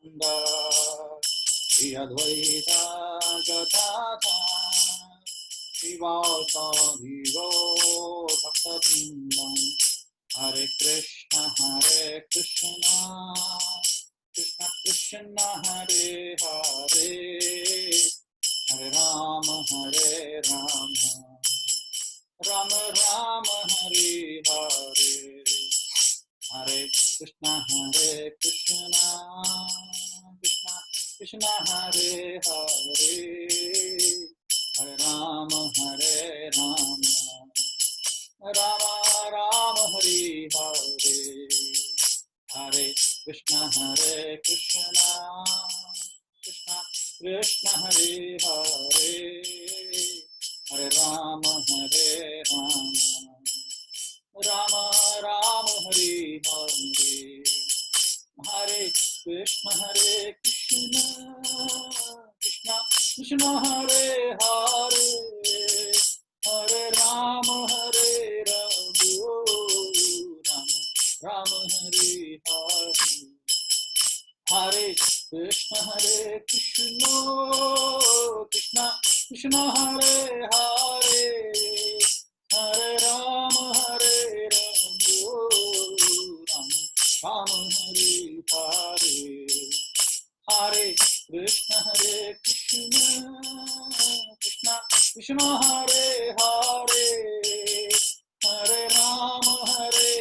Nanda Shri Advaita Gadadhar Shivasadi Bhaktivinoda Hare Krishna Krishna Krishna Hare Hare Hare Rama Rama Rama Hare Hare Hare Krishna Krishna Krishna Hare Hare Hare Rama Rama Rama Hare Hare Hare Krishna Krishna Krishna Hare Hare Hare Rama Rama Rama Hare Hare Hare Krishna Krishna Krishna Hare Hare Hare Rama Rama Hare Hare Hare Krishna Krishna Krishna Hare Hare Hare Rama Rama Hare Hare Hare Krishna Krishna Krishna Hare Hare Hare Rama Rama Hare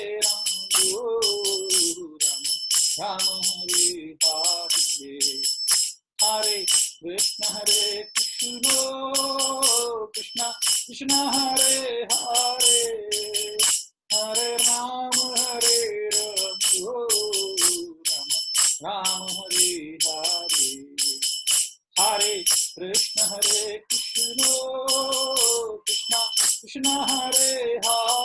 Hare Hare Krishna Krishna Krishna Hare Hare Hare Rama Rama Hare Hare Hare Krishna Krishna Krishna Hare Hare Hare Rama Rama Hare Hare Hare Krishna Krishna Krishna Hare Hare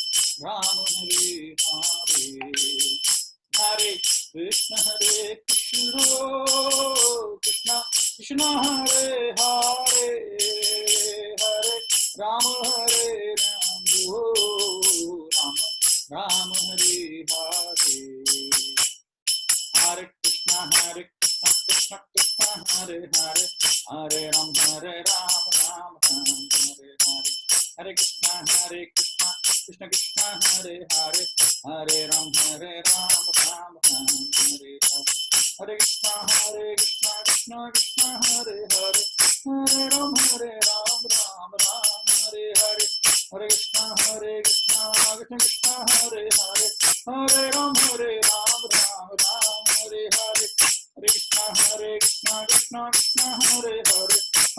Hare Rama Rama Hare Hare Hare Krishna Krishna Krishna Hare Hare Hare Rama Hare Hare Krishna Krishna Krishna Hare Hare Hare Rama Hare Hare Krishna Krishna Krishna Hare Hare Hare Rama Hare Hare Hare Krishna Krishna Krishna Hare Hare Hare Rama Hare Hare Hare Krishna Krishna Krishna Hare Hare Hare Rama Hare Hare Hare Krishna Krishna Krishna Hare Hare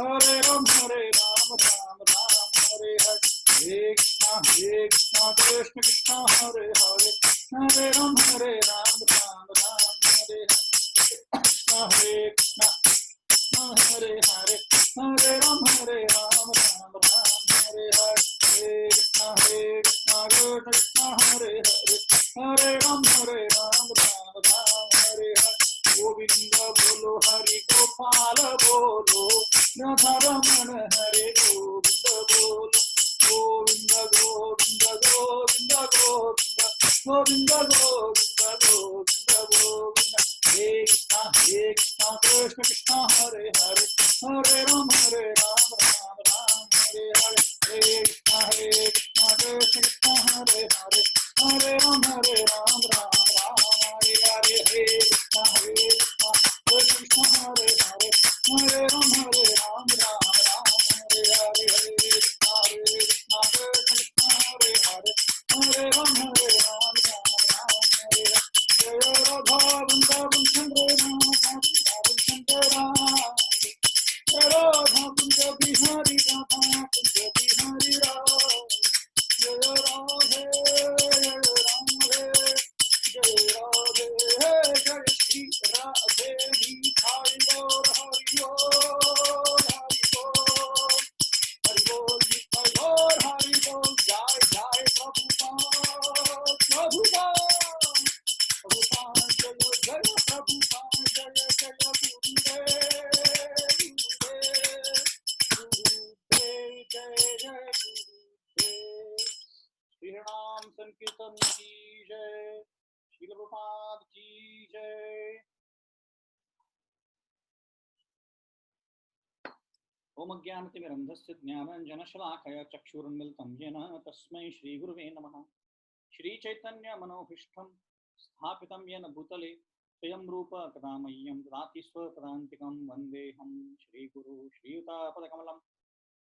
Hare Rama Hare Hare Krishna Krishna Hare Hare Hare Rama Hare Hare Hare Krishna Krishna Krishna Hare Hare Hare Rama Hare Hare Govinda bolo Hari Gopal bolo Radha Raman Hare Govinda bolo Govinda Govinda Govinda Govinda Govinda Govinda Govinda Govinda Krishna Krishna Krishna Hare Hare Hare Rama Hare Hare Hare Krishna Krishna Krishna Hare Hare Hare Rama Hare Hare Hare Krishna Krishna Krishna Hare Hare Hare Rama Hare Hare Hare Krishna Krishna Krishna Hare Hare Hare Rama Hare Hare Jaya Radha Vrindavan Chandra Radha Vrindavan Chandra संकीर्तन की जय, श्री प्रभुपाद की जय। ओम अज्ञानतिमिरन्धस्य ज्ञानाञ्जनशलाकया चक्षुरुन्मिलितं येन तस्मै श्रीगुरुवे नमः। श्रीचैतन्यमनोभीष्टं स्थापितं येन भूतले स्वयं रूप कदा मह्यं ददाति स्वपदान्तिकं वन्देऽहं श्रीगुरु श्रीयुतापदकमलं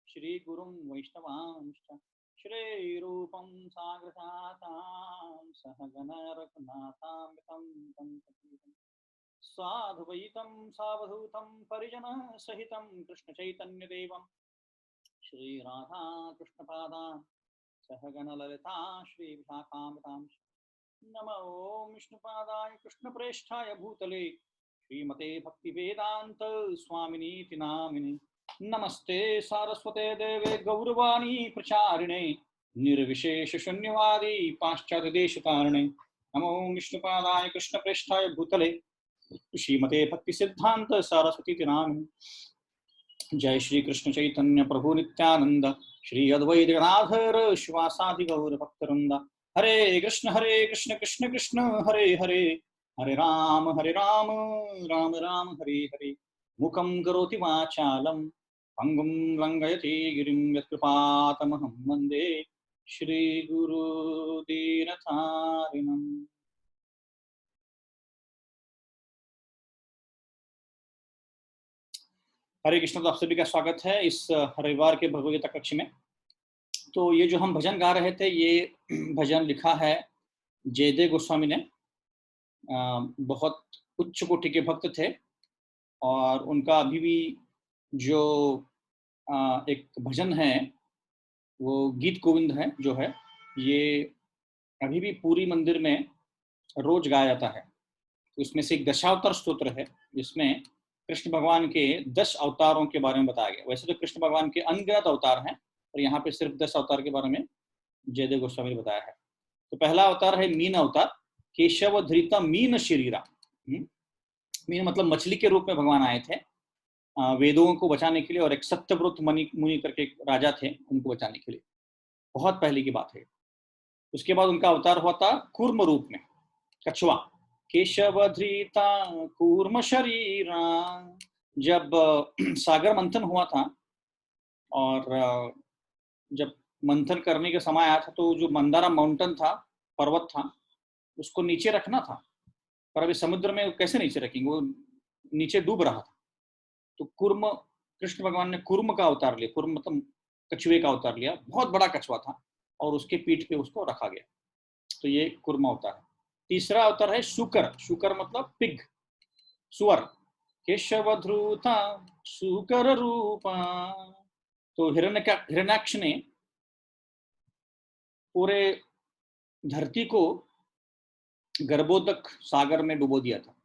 श्रीगुरुं वैष्णवांश्च श्रीरूपं साग्रजातां सहगण रघुनाथान्वितं तं सजीवं साधुवैतं सावधूतं परिजनसहितं कृष्णचैतन्यदेवं श्रीराधा कृष्णपादान् सहगण ललिता श्रीविशाखान्वितांश्च नमो विष्णुपादाय कृष्णप्रेष्ठाय भूतले श्रीमते भक्तिवेदांत स्वामिनीति नामिने नमस्ते सारस्वते देवे गौरवाणी प्रचारिणे निर्विशेष शून्यवादी पाश्चात्यदेशतारिणे नमो विष्णुपादाय कृष्णप्रेष्ठाय भूतले श्रीमते भक्तिसिद्धान्त सरस्वतीति नामिने जय श्री कृष्ण चैतन्य प्रभु नित्यानंद श्री अद्वैत गदाधर शिवासादि गौर भक्तवृंद हरे कृष्ण कृष्ण कृष्ण हरे हरे हरे राम राम राम हरे हरे मुखं करोति वाचालं पंगुं लंघयति गिरिं यत्कृपातमहं वन्दे श्रीगुरु दीनतारिणम्। हरे कृष्ण। तो आप सभी का स्वागत है इस रविवार के भगवद गीता कक्ष में। तो ये जो हम भजन गा रहे थे, ये भजन लिखा है जयदेव गोस्वामी ने। बहुत उच्च कोटि के भक्त थे और उनका अभी भी जो एक भजन है वो गीत गोविंद है जो है, ये अभी भी पूरी मंदिर में रोज गाया जाता है। उसमें से एक दशावतार स्तोत्र है जिसमें कृष्ण भगवान के 10 अवतारों के बारे में बताया गया। वैसे तो कृष्ण भगवान के अनगिनत अवतार हैं, पर यहाँ पे सिर्फ 10 अवतार के बारे में जयदेव गोस्वामी ने बताया है। तो पहला अवतार है मीन अवतार, केशव धृता मीन शरीरा। मीन मतलब मछली के रूप में भगवान आए थे वेदों को बचाने के लिए, और एक सत्यव्रत मुनि करके राजा थे उनको बचाने के लिए। बहुत पहले की बात है। उसके बाद उनका अवतार हुआ था कूर्म रूप में, कछुआ। केशव धृता कूर्म शरीरा। जब सागर मंथन हुआ था और जब मंथन करने का समय आया था तो जो मंदारा माउंटेन था, पर्वत था, उसको नीचे रखना था, पर अभी समुद्र में कैसे नीचे रखेंगे, वो नीचे डूब रहा था। तो कूर्म, कृष्ण भगवान ने कूर्म का अवतार लिया। कूर्म मतलब कछुए का अवतार लिया। बहुत बड़ा कछुआ था और उसके पीठ पे उसको रखा गया। तो ये कूर्म अवतार है। तीसरा अवतार है शुकर। शुकर मतलब पिग, सुअर। केशव ध्रुता शुकर रूपा। तो हिरण्याक्ष ने पूरे धरती को गर्भोदक सागर में डुबो दिया था।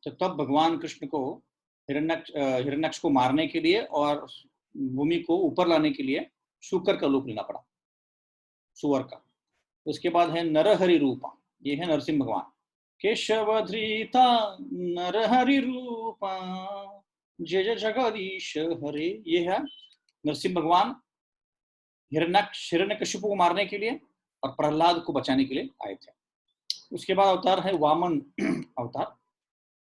तो तब भगवान कृष्ण को हिरण्याक्ष को मारने के लिए और भूमि को ऊपर लाने के लिए शुकर का रूप लेना पड़ा, सुअर का। उसके बाद है नरहरि रूपा, ये है नरसिंह भगवान। केशव धृता नरहरि रूपा जय जय जगदीश हरे, ये है नरसिंह भगवान। हिरण्यकशिपु को मारने के लिए और प्रहलाद को बचाने के लिए आए थे। उसके बाद अवतार है वामन अवतार,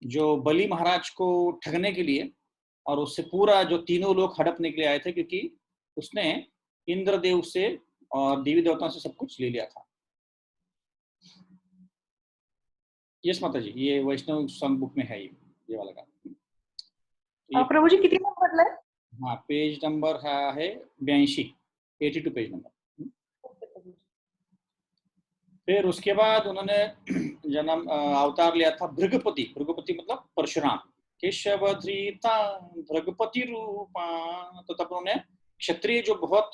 जो बलि महाराज को ठगने के लिए और उससे पूरा जो तीनों लोग हड़पने के लिए आए थे, क्योंकि उसने इंद्रदेव से और देवी देवताओं से सब कुछ ले लिया था। यस माता जी, ये वैष्णव संघ बुक में है ये वाला का। प्रभु जी कितनी नंबर है? हाँ, पेज नंबर है 82, 82 पेज नंबर। फिर उसके बाद उन्होंने जन्म अवतार लिया था भृगुपति। भृगुपति मतलब परशुराम। केशव धृता भृगुपति रूपा। तो तब उन्होंने क्षत्रिय जो बहुत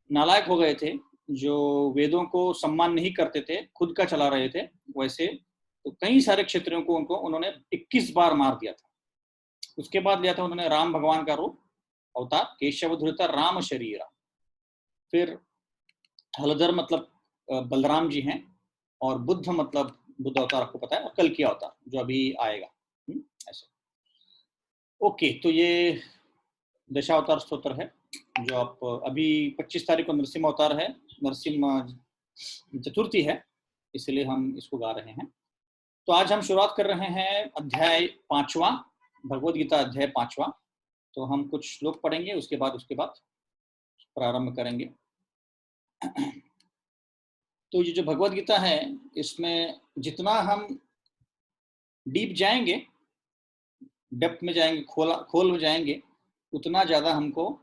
नालायक हो गए थे, जो वेदों को सम्मान नहीं करते थे, खुद का चला रहे थे, वैसे तो कई सारे क्षत्रियों को उन्होंने 21 बार मार दिया था। उसके बाद लिया था उन्होंने राम भगवान का रूप अवतार, केशव धृता राम शरीरा। फिर हलधर मतलब बलराम जी हैं, और बुद्ध मतलब बुद्ध अवतार आपको पता है, और कल की अवतार जो अभी आएगा। ऐसे ओके। तो ये दशावतार स्तोत्र है जो आप अभी 25 तारीख को नरसिंह अवतार है, नरसिंह चतुर्थी है, इसलिए हम इसको गा रहे हैं। तो आज हम शुरुआत कर रहे हैं अध्याय 5वां, भगवद गीता अध्याय 5वां। तो हम कुछ श्लोक पढ़ेंगे, उसके बाद प्रारंभ करेंगे। तो ये जो भगवद गीता है, इसमें जितना हम डीप जाएंगे, डेप्थ में जाएंगे, खोल में जाएंगे, उतना ज़्यादा हमको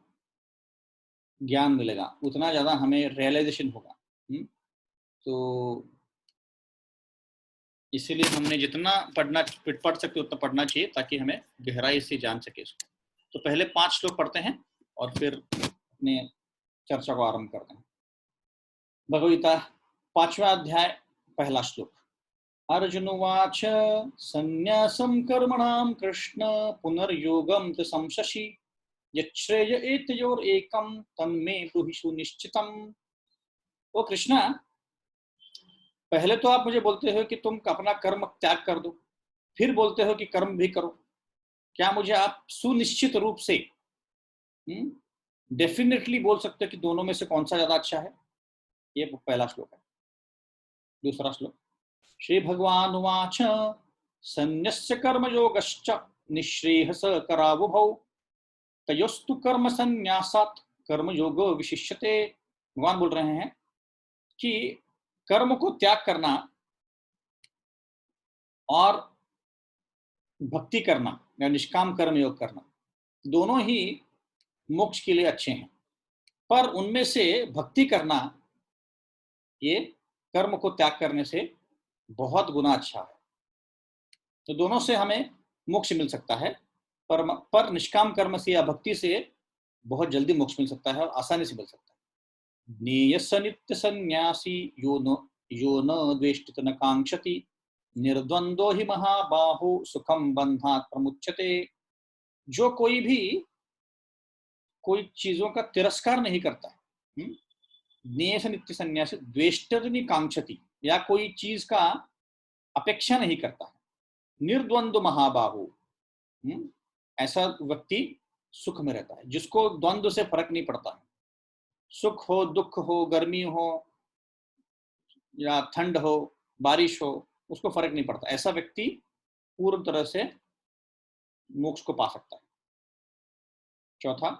ज्ञान मिलेगा, उतना ज़्यादा हमें रियलाइजेशन होगा। तो इसीलिए हमने जितना पढ़ सकते उतना पढ़ना चाहिए, ताकि हमें गहराई से जान सके इसको। तो पहले 5 श्लोक पढ़ते हैं और फिर अपने चर्चा को आरंभ करते हैं। भगवद्गीता 5वां अध्याय, पहला श्लोक। अर्जुन उवाच संन्यासं कर्मणां कृष्ण पुनर्योगं च संशसि यच्छ्रेय एतयोरेकं तन्मे ब्रूहि सुनिश्चितम्। ओ कृष्णा, पहले तो आप मुझे बोलते हो कि तुम अपना कर्म त्याग कर दो, फिर बोलते हो कि कर्म भी करो। क्या मुझे आप सुनिश्चित रूप से डेफिनेटली बोल सकते हो कि दोनों में से कौन सा ज्यादा अच्छा है? ये पहला श्लोक है। दूसरा श्लोक। श्री भगवान उवाच संन्यस्य कर्मयोगश्च निःश्रेयस करावुभौ तयोस्तु कर्म संन्यासात् कर्मयोगो विशिष्यते। भगवान बोल रहे हैं कि कर्म को त्याग करना और भक्ति करना या निष्काम कर्म योग करना, दोनों ही मोक्ष के लिए अच्छे हैं, पर उनमें से भक्ति करना ये कर्म को त्याग करने से बहुत गुना अच्छा है। तो दोनों से हमें मोक्ष मिल सकता है, पर निष्काम कर्म से या भक्ति से बहुत जल्दी मोक्ष मिल सकता है और आसानी से मिल सकता है। ज्ञेयस नित्य सन्यासी यो न द्वेष्टित न कांक्षति निर्द्वंदो हि महाबाहु सुखम बंधात् प्रमुच्यते। जो कोई चीजों का तिरस्कार नहीं करता है, ज्ञेयस नित्य सन्यासी द्वेष्टित न कांक्षति, या कोई चीज का अपेक्षा नहीं करता है, निर्द्वंद महाबाहु, ऐसा व्यक्ति सुख में रहता है, जिसको द्वंद्व से फर्क नहीं पड़ता है। सुख हो, दुख हो, गर्मी हो या ठंड हो, बारिश हो, उसको फर्क नहीं पड़ता। ऐसा व्यक्ति पूर्ण तरह से मोक्ष को पा सकता है। चौथा,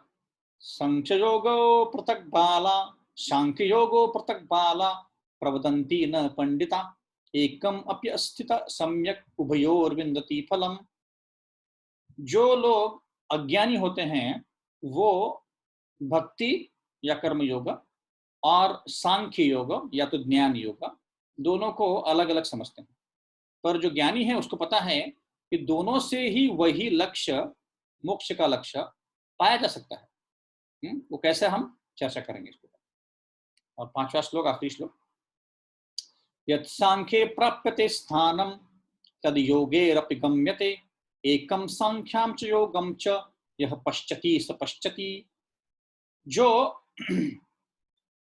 सांख्य योगो पृथक बाला सांख्य योगो पृथक बाला प्रवदन्ति न पंडिता एकम अपि अस्थित सम्यक उभयोर विन्दति फलम। जो लोग अज्ञानी होते हैं वो भक्ति या कर्म योग और सांख्य योग या तो ज्ञान योग, दोनों को अलग अलग समझते हैं। पर जो ज्ञानी है उसको पता है कि दोनों से ही वही लक्ष्य, मोक्ष का लक्ष्य पाया जा सकता है। वो कैसे, हम चर्चा करेंगे इसको। और 5वां श्लोक, आखिरी श्लोक। यत् सांख्ये प्राप्यते स्थानं तद योगेरपि गम्यते एकम सांख्यां च योगम च यह पश्यति स पश्यति। जो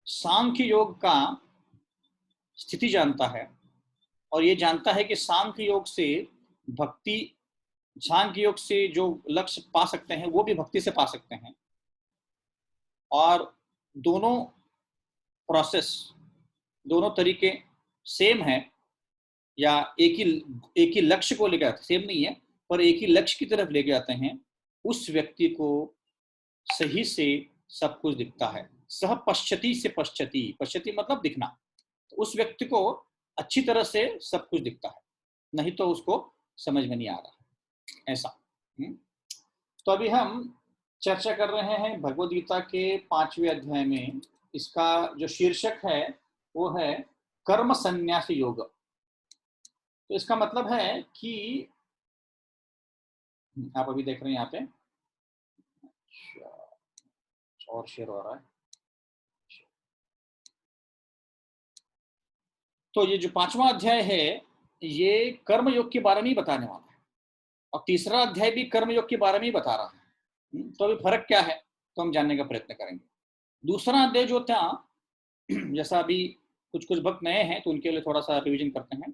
सांख्य योग का स्थिति जानता है और ये जानता है कि सांख्य योग से भक्ति, सांख्य योग से जो लक्ष्य पा सकते हैं वो भी भक्ति से पा सकते हैं, और दोनों प्रोसेस, दोनों तरीके सेम है, या एक ही लक्ष्य को लेकर आते, सेम नहीं है पर एक ही लक्ष्य की तरफ लेके आते हैं, उस व्यक्ति को सही से सब कुछ दिखता है। सह पश्यति से पश्यति, पश्यति मतलब दिखना, तो उस व्यक्ति को अच्छी तरह से सब कुछ दिखता है, नहीं तो उसको समझ में नहीं आ रहा ऐसा। तो अभी हम चर्चा कर रहे हैं भगवद गीता के 5वें अध्याय में। इसका जो शीर्षक है वो है कर्म संन्यास योग। तो इसका मतलब है कि आप अभी देख रहे हैं यहाँ पे और शेयर हो रहा है। तो ये जो 5वां अध्याय है ये कर्म योग के बारे में ही बताने वाला है, और तीसरा अध्याय भी कर्म योग के बारे में ही बता रहा है। तो अभी फर्क क्या है तो हम जानने का प्रयत्न करेंगे। दूसरा अध्याय जो था, जैसा अभी कुछ कुछ भक्त नए हैं तो उनके लिए थोड़ा सा रिवीजन करते हैं।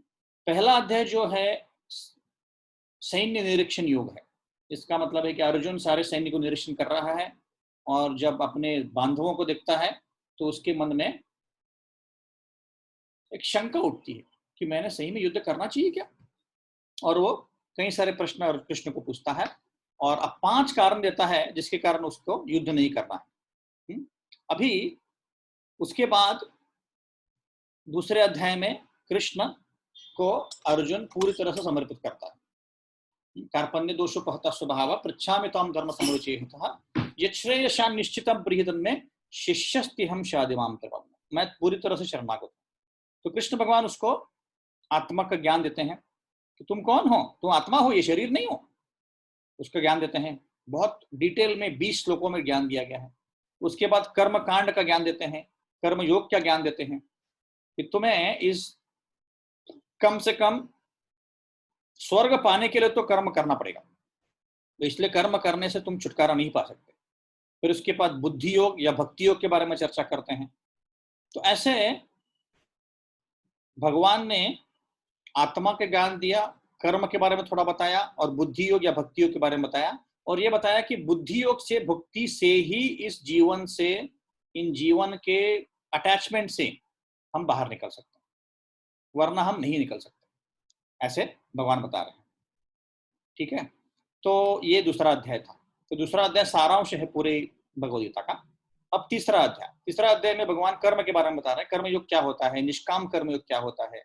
पहला अध्याय जो है सैन्य निरीक्षण योग है। इसका मतलब है कि अर्जुन सारे सैन्य को निरीक्षण कर रहा है, और जब अपने बांधवों को देखता है तो उसके मन में एक शंका उठती है कि मैंने सही में युद्ध करना चाहिए क्या, और वो कई सारे प्रश्न और कृष्ण को पूछता है और अब 5 कारण देता है जिसके कारण उसको युद्ध नहीं करना है। अभी उसके बाद दूसरे अध्याय में कृष्ण को अर्जुन पूरी तरह से समर्पित करता है। कार्पण्य दोषोपहत स्वभाव पृच्छामि त्वां धर्म समरुचेहतः यच्छ्रेयशान् निश्चितं प्रियतन्मे शिष्यस्त्यहं शाधिमां कृपम्। मैं पूरी तरह से शरणागत हूं। तो कृष्ण भगवान उसको आत्मा का ज्ञान देते हैं कि तुम कौन हो, तुम आत्मा हो, ये शरीर नहीं हो। उसका ज्ञान देते हैं, बहुत डिटेल में 20 श्लोकों में ज्ञान दिया गया है। उसके बाद कर्म कांड का ज्ञान देते हैं, कर्म योग का ज्ञान देते हैं कि तुम्हें इस कम से कम स्वर्ग पाने के लिए तो कर्म करना पड़ेगा, तो इसलिए कर्म करने से तुम छुटकारा नहीं पा सकते। फिर उसके बाद बुद्धि योग या भक्ति योग के बारे में चर्चा करते हैं। तो ऐसे भगवान ने आत्मा के ज्ञान दिया, कर्म के बारे में थोड़ा बताया और बुद्धि योग या भक्ति योग के बारे में बताया, और ये बताया कि बुद्धि योग से, भक्ति से ही इस जीवन से, इन जीवन के अटैचमेंट से हम बाहर निकल सकते हैं, वरना हम नहीं निकल सकते, ऐसे भगवान बता रहे हैं। ठीक है, तो ये दूसरा अध्याय था। तो दूसरा अध्याय सारांश है पूरे भगवद गीता का। अब तीसरा अध्याय में भगवान कर्म के बारे में बता रहे हैं, कर्मयोग क्या होता है, निष्काम कर्मयोग क्या होता है,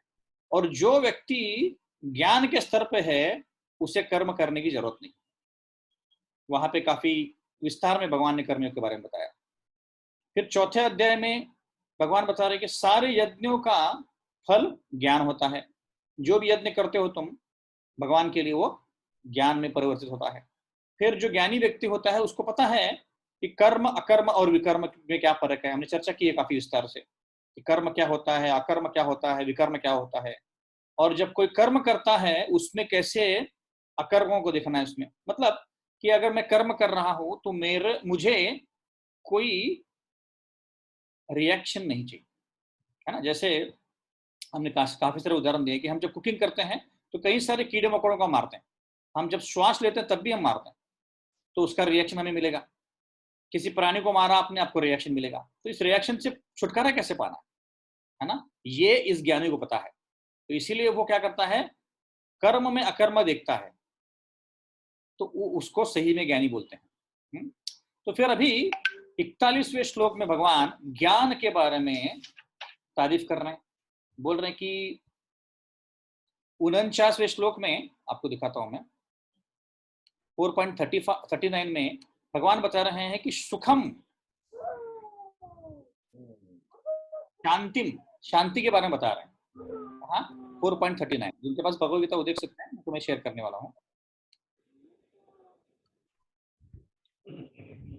और जो व्यक्ति ज्ञान के स्तर पे है उसे कर्म करने की जरूरत नहीं। वहां पे काफी विस्तार में भगवान ने कर्मयोग के बारे में बताया। फिर चौथे अध्याय में भगवान बता रहे कि सारे यज्ञों का फल ज्ञान होता है। जो भी यज्ञ करते हो तुम भगवान के लिए, वो ज्ञान में परिवर्तित होता है। फिर जो ज्ञानी व्यक्ति होता है उसको पता है कि कर्म, अकर्म और विकर्म में क्या फर्क है। हमने चर्चा की है काफी विस्तार से कि कर्म क्या होता है, अकर्म क्या होता है, विकर्म क्या होता है, और जब कोई कर्म करता है उसमें कैसे अकर्मों को देखना है। उसमें मतलब कि अगर मैं कर्म कर रहा हूं तो मुझे कोई रिएक्शन नहीं चाहिए, है ना। जैसे हमने काफी सारे उदाहरण दिए कि हम जब कुकिंग करते हैं तो कई सारे कीड़े मकोड़ों को मारते हैं, हम जब श्वास लेते हैं तब भी हम मारते हैं, तो उसका रिएक्शन हमें मिलेगा। किसी प्राणी को मारा आपने, आपको रिएक्शन मिलेगा। तो इस रिएक्शन से छुटकारा कैसे पाना है ना, ये इस ज्ञानी को पता है। तो इसीलिए वो क्या करता है, कर्म में अकर्म देखता है, तो उसको सही में ज्ञानी बोलते हैं। तो फिर अभी 41वें श्लोक में भगवान ज्ञान के बारे में तारीफ कर रहे हैं, बोल रहे हैं कि 49वें श्लोक में आपको दिखाता हूं मैं, 4.39 में भगवान बता रहे हैं कि सुखम, शांतिम, शांति के बारे में बता रहे हैं। हाँ, 4.39, जिनके पास भगवद गीता वो देख सकते हैं, मैं तुम्हें शेयर करने वाला हूँ।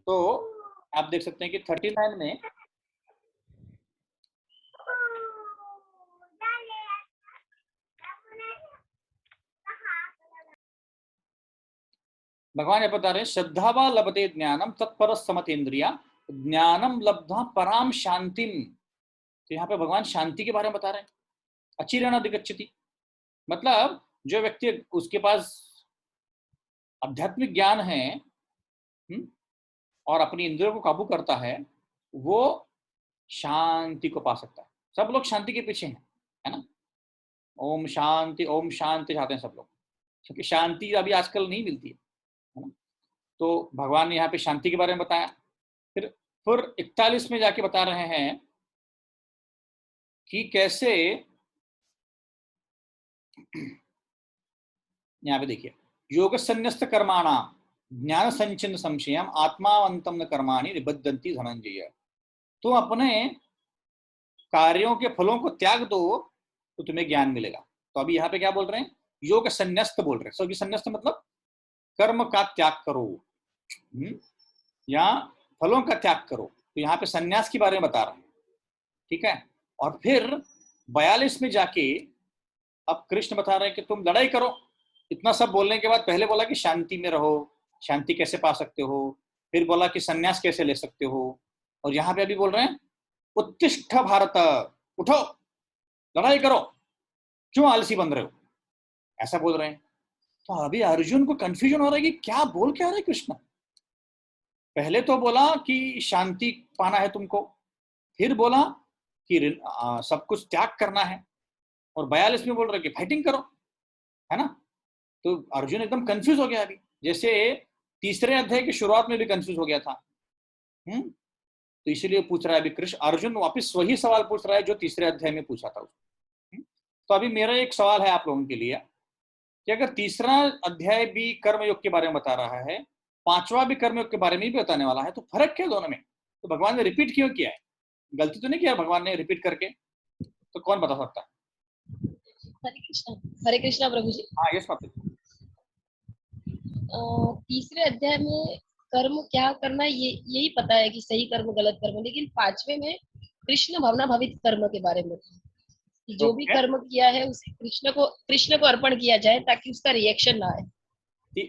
तो आप देख सकते हैं कि 39 में भगवान ये बता रहे हैं, श्रद्धावा लभते ज्ञानम तत्पर समतेन्द्रिया ज्ञानम लब्धा पराम शांतिम। तो यहाँ पे भगवान शांति के बारे में बता रहे हैं, अचिरेण अधिगच्छति। मतलब जो व्यक्ति उसके पास आध्यात्मिक ज्ञान है और अपनी इंद्रियों को काबू करता है, वो शांति को पा सकता है। सब लोग शांति के पीछे हैं, है ना। ओम शांति चाहते हैं सब लोग, क्योंकि शांति अभी आजकल नहीं मिलती है ना। तो भगवान ने यहाँ पे शांति के बारे में बताया। फिर 41 में जाके बता रहे हैं कि कैसे, यहाँ पे देखिए, योग संन्यस्त कर्माणा ज्ञान संचिन्न संशयम आत्मावंतम न कर्माणि निबद्धन्ति धनंजय। तुम अपने कार्यों के फलों को त्याग दो तो तुम्हें ज्ञान मिलेगा। तो अभी यहाँ पे क्या बोल रहे हैं, योग संन्यस्त बोल रहे हैं। सो संन्यस्त मतलब कर्म का त्याग करो या फलों का त्याग करो। तो यहाँ पे संन्यास के बारे में बता रहे हैं, ठीक है। और फिर 42 में जाके अब कृष्ण बता रहे हैं कि तुम लड़ाई करो। इतना सब बोलने के बाद पहले बोला कि शांति में रहो, शांति कैसे पा सकते हो, फिर बोला कि संन्यास कैसे ले सकते हो, और यहाँ पे अभी बोल रहे हैं उत्तिष्ठ भारत, उठो लड़ाई करो, क्यों आलसी बन रहे हो, ऐसा बोल रहे हैं। तो अभी अर्जुन को कंफ्यूजन हो रहा है कि क्या बोल क्या रहे हैं कृष्ण। पहले तो बोला कि शांति पाना है तुमको, फिर बोला कि सब कुछ त्याग करना है, और 42 में बोल रहे कि फाइटिंग करो, है ना। तो अर्जुन एकदम कंफ्यूज हो गया अभी, जैसे तीसरे अध्याय की शुरुआत में भी कंफ्यूज हो गया था। तो इसीलिए पूछ रहा है अभी कृष्ण, अर्जुन वापस वही सवाल पूछ रहा है जो तीसरे अध्याय में पूछा था उसने। तो अभी मेरा एक सवाल है आप लोगों के लिए कि अगर तीसरा अध्याय भी कर्मयोग के बारे में बता रहा है, पांचवा भी कर्मयोग के बारे में भी बताने वाला है, तो फर्क क्या है दोनों में? तो भगवान ने रिपीट क्यों किया है? गलती तो नहीं किया भगवान ने रिपीट करके? तो कौन बता सकता है? हरे कृष्णा प्रभु जी। हाँ, यस माता। तीसरे अध्याय में कर्म क्या करना ये यही पता है कि सही कर्म गलत कर्म, लेकिन पांचवे में कृष्ण भावना भावित कर्म के बारे में कि जो भी कर्म किया है उसे कृष्ण को अर्पण किया जाए ताकि उसका रिएक्शन ना आए।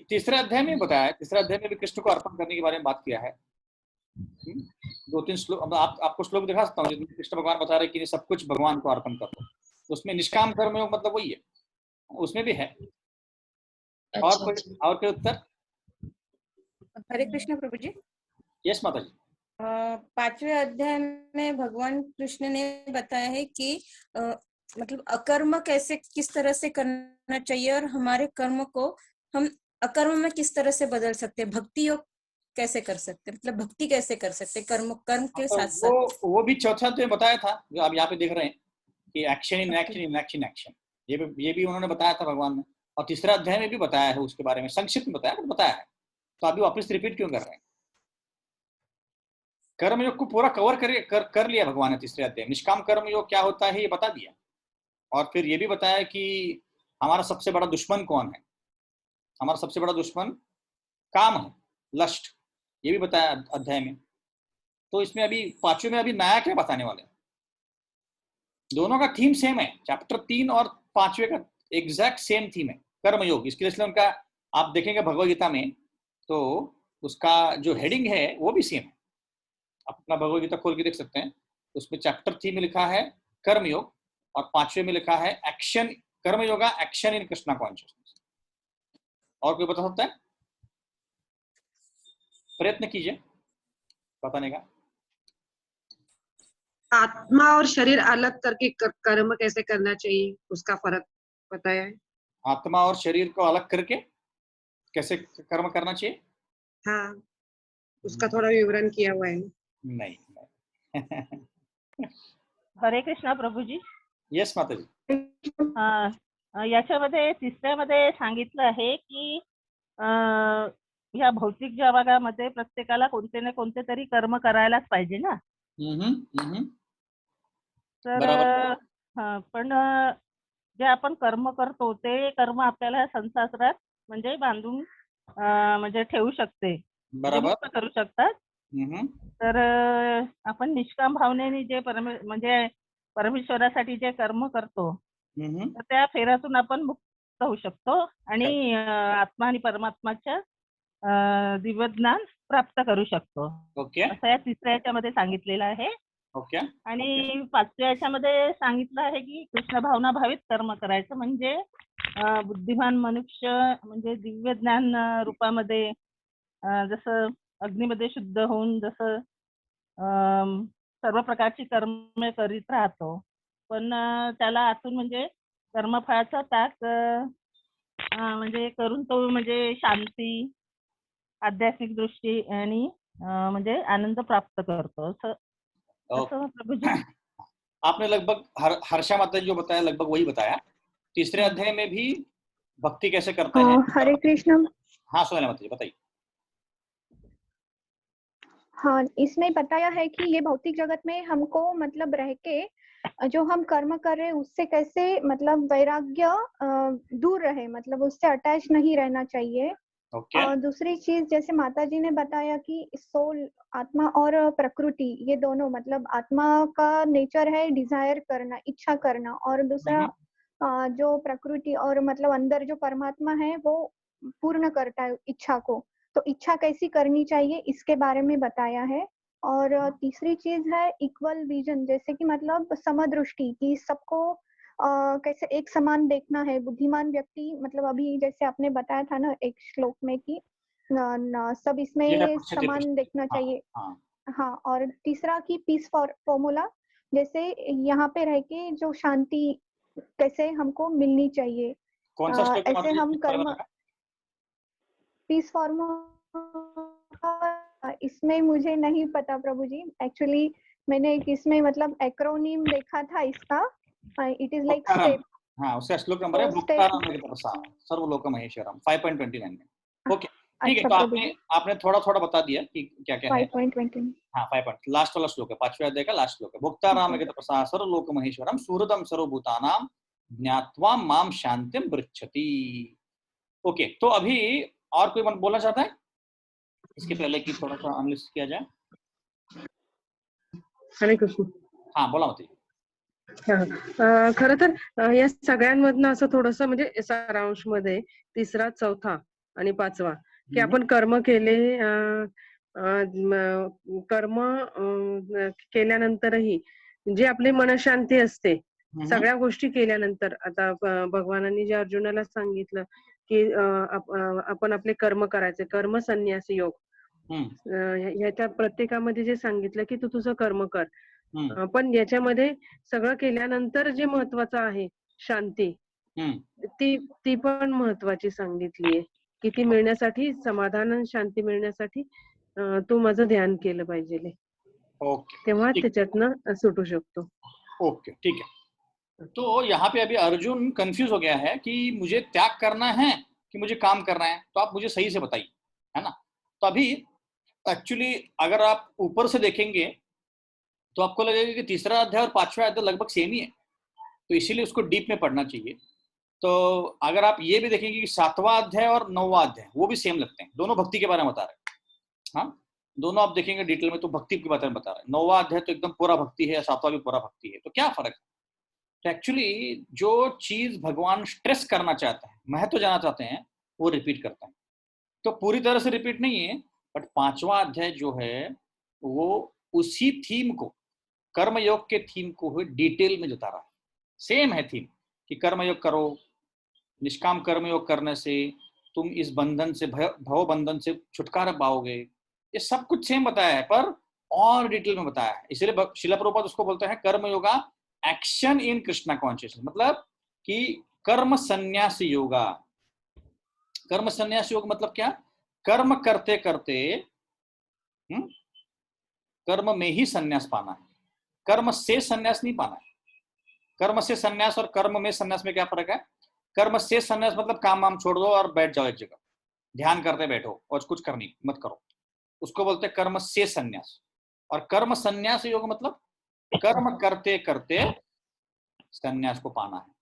तीसरे अध्याय में बताया है, तीसरे अध्याय में भी कृष्ण को अर्पण करने के बारे में बात किया है। 2-3 श्लोक आपको श्लोक दिखा सकता हूँ जिसमें कृष्ण भगवान बता रहे कि सब कुछ भगवान को अर्पण करो। तो उसमें निष्काम कर्म योग मतलब वही है, उसमें भी है। और कोई उत्तर? हरे कृष्ण प्रभु जी। यस माता जी। पांचवें अध्याय में भगवान कृष्ण ने बताया है कि मतलब अकर्म कैसे किस तरह से करना चाहिए और हमारे कर्म को हम अकर्म में किस तरह से बदल सकते हैं, भक्ति योग कैसे कर सकते हैं, मतलब भक्ति कैसे कर सकते हैं कर्म के साथ साथ। वो भी चौथा अध्याय में बताया था जो आप यहाँ पे देख रहे हैं कि action in action in action action, ये भी उन्होंने बताया था भगवान ने। और तीसरा अध्याय में भी बताया है, उसके बारे में संक्षिप्त में बताया है। तो अभी वापस रिपीट क्यों कर रहे हैं? कर्मयोग को पूरा कवर कर लिया भगवान ने तीसरे अध्याय। निष्काम कर्मयोग क्या होता है ये बता दिया, और फिर ये भी बताया कि हमारा सबसे बड़ा दुश्मन कौन है। हमारा सबसे बड़ा दुश्मन काम है, लस्ट, ये भी बताया अध्याय में। तो इसमें अभी पांचवें में अभी नया क्या बताने वाले हैं? दोनों का थीम सेम है, चैप्टर 3 और 5वें का एग्जैक्ट सेम थीम है, कर्मयोग। इसके लिए उनका आप देखेंगे भगवद गीता में तो उसका जो हेडिंग है वो भी सेम है। आप अपना भगवद गीता खोल के देख सकते हैं, उसमें चैप्टर 3 में लिखा है कर्मयोग और 5वें में लिखा है action, कर्मयोगा action in Krishna consciousness. और कोई बता सकता है? प्रयत्न कीजिए बताने का। आत्मा और शरीर अलग करके कर्म कैसे करना चाहिए उसका फर्क बताया है। आत्मा और शरीर को अलग करके कैसे कर्म करना चाहिए? हाँ, उसका थोडा विवरण किया हुआ है। नहीं। हरे कृष्णा प्रभूजी। यस माता जी। याच्यामध्ये तिसऱ्यामध्ये सांगितलं आहे की ह्या भौतिक जगामध्ये प्रत्येकाला कोणते ना कोणते तरी कर्म करायलाच पाहिजे ना। तर पण जे आपण कर्म करतो ते कर्म आपल्याला संसारात म्हणजे बांधून म्हणजे ठेवू शकते, मुक्त करू शकतात। तर आपण निष्काम भावनेने जे म्हणजे परमेश्वरासाठी जे कर्म करतो तर त्या फेऱ्यातून आपण मुक्त होऊ शकतो आणि आत्मा आणि परमात्माच्या दिव्य ज्ञान प्राप्त करू शकतो। असं या तिसऱ्या याच्यामध्ये सांगितलेलं आहे। आणि पाचव्या याच्यामध्ये सांगितलं आहे की कृष्ण भावना भावित कर्म करायचं, म्हणजे बुद्धिमान मनुष्य म्हणजे दिव्य ज्ञान रूपामध्ये जसं अग्नीमध्ये शुद्ध होऊन जसं सर्व प्रकारची कर्मे करीत राहतो, पण त्याला आतून म्हणजे कर्मफळाचा त्याग म्हणजे करून तो म्हणजे शांती, आध्यात्मिक दृष्टी आणि म्हणजे आनंद प्राप्त करतो। असं प्रभु जी। आपने लगभग हर्षा माता जी जो बताया लगभग वही बताया। तीसरे अध्याय में भी भक्ति कैसे करते हैं। हरे कृष्ण। हाँ सोना माता जी बताइए। हाँ, इसमें बताया है कि ये भौतिक जगत में हमको मतलब रह के जो हम कर्म कर रहे हैं उससे कैसे मतलब वैराग्य दूर रहे, मतलब उससे अटैच नहीं रहना चाहिए। और दूसरी चीज जैसे माता जी ने बताया कि सोल, आत्मा और प्रकृति, ये दोनों मतलब आत्मा का नेचर है डिजायर करना, इच्छा करना, और दूसरा जो प्रकृति और मतलब अंदर जो परमात्मा है वो पूर्ण करता है इच्छा को। तो इच्छा कैसी करनी चाहिए इसके बारे में बताया है। और तीसरी चीज है इक्वल विजन, जैसे कि मतलब समदृष्टि की सबको कैसे एक समान देखना है। बुद्धिमान व्यक्ति मतलब अभी जैसे आपने बताया था ना एक श्लोक में कि सब इसमें समान देखना चाहिए। हाँ, और तीसरा की पीस फॉर्मूला, जैसे यहाँ पे रह के जो शांति कैसे हमको मिलनी चाहिए, कौन सा श्लोक है ऐसे माताजी? हम किस वाला कर्म बताना? पीस फॉर्मूला इसमें मुझे नहीं पता प्रभु जी, एक्चुअली मैंने एक इसमें मतलब एक्रोनिम देखा था इसका, इट इज लाइक भोक्ताराम। स्टेप। हाँ, उसका श्लोक नंबर है तो स्टेप, भोक्ताराम तपसा सर्वलोक महेश्वरम 5.29 में। ओके, ठीक है। अच्छा तो प्रभु आपने जी, आपने थोड़ा थोड़ा बता दिया कि क्या क्या है। 5.20 हाँ, 5 पॉइंट लास्ट वाला श्लोक है, 5वें अध्याय का लास्ट श्लोक है। भोक्ताराम तपसा सर्वलोक महेश्वरम सुहृदम सर्वभूतानां ज्ञात्वा माम शांतिम पृच्छति। ओके, तो अभी और कोई बोलना चाहता है इसके पहले कि थोड़ा सा एनालिसिस किया जाए? हरे कृष्ण. हाँ, बोला होती। खर तर या सगळ्यांमधनं असं थोडंसं म्हणजे सारांश मध्ये तिसरा, चौथा आणि पाचवा की आपण कर्म केले, कर्म केल्यानंतरही जी आपली मनशांती असते सगळ्या गोष्टी केल्यानंतर, आता भगवानांनी जे अर्जुनाला सांगितलं की आपण आपले कर्म करायचे, कर्म संन्यास योग, ह्याच्या प्रत्येकामध्ये जे सांगितलं की तू तुझं कर्म कर, पण याच्यामध्ये सगळं केल्यानंतर जे महत्वाचं आहे शांती, ती पण महत्वाची सांगितलीये की ती मिळण्यासाठी, समाधान आणि शांती मिळण्यासाठी तू माझं ध्यान केलं पाहिजे, ओके, तेव्हा त्याच्यातनं सुटू शकतो. ओके, ठीक है। तो यहाँ पे अभी अर्जुन कंफ्यूज हो गया है कि मुझे त्याग करना है कि मुझे काम करना है, तो आप मुझे सही से बताइए, है ना। तो अभी एक्चुअली अगर आप ऊपर से देखेंगे तो आपको लगेगा कि तीसरा अध्याय और 5वां अध्याय लगभग सेम ही है, तो इसीलिए उसको डीप में पढ़ना चाहिए। तो अगर आप ये भी देखेंगे कि 7वां अध्याय और 9वां अध्याय वो भी सेम लगते हैं, दोनों भक्ति के बारे में बता रहे हैं। हाँ, दोनों आप देखेंगे डिटेल में तो भक्ति के बारे में बता रहे हैं। 9वां अध्याय तो एकदम पूरा भक्ति है, 7वां भी पूरा भक्ति है। तो क्या फर्क है? तो एक्चुअली जो चीज भगवान स्ट्रेस करना चाहते हैं, महत्व जाना चाहते हैं, वो रिपीट करते हैं। तो पूरी तरह से रिपीट नहीं है, बट 5वां अध्याय जो है वो उसी थीम को, कर्मयोग के थीम को डिटेल में बता रहा है। सेम है थीम कि कर्मयोग करो, निष्काम कर्मयोग करने से तुम इस बंधन से, भव बंधन से छुटकारा पाओगे। ये सब कुछ सेम बताया है पर और डिटेल में बताया है। इसलिए शिला प्रभुपाद उसको बोलते हैं कर्मयोगा एक्शन इन कृष्णा कॉन्शियसनेस, मतलब कि कर्म संन्यास योगा। कर्म संन्यास योग मतलब क्या? कर्म करते करते कर्म में ही संन्यास पाना है, कर्म से संन्यास नहीं पाना है। कर्म से संन्यास और कर्म में संन्यास में क्या फर्क है? कर्म से संन्यास मतलब काम वाम छोड़ दो और बैठ जाओ एक जगह, ध्यान करते बैठो और कुछ करनी मत करो, उसको बोलते हैं कर्म से संन्यास। और कर्म संन्यास योग मतलब कर्म करते करते संन्यास को पाना है,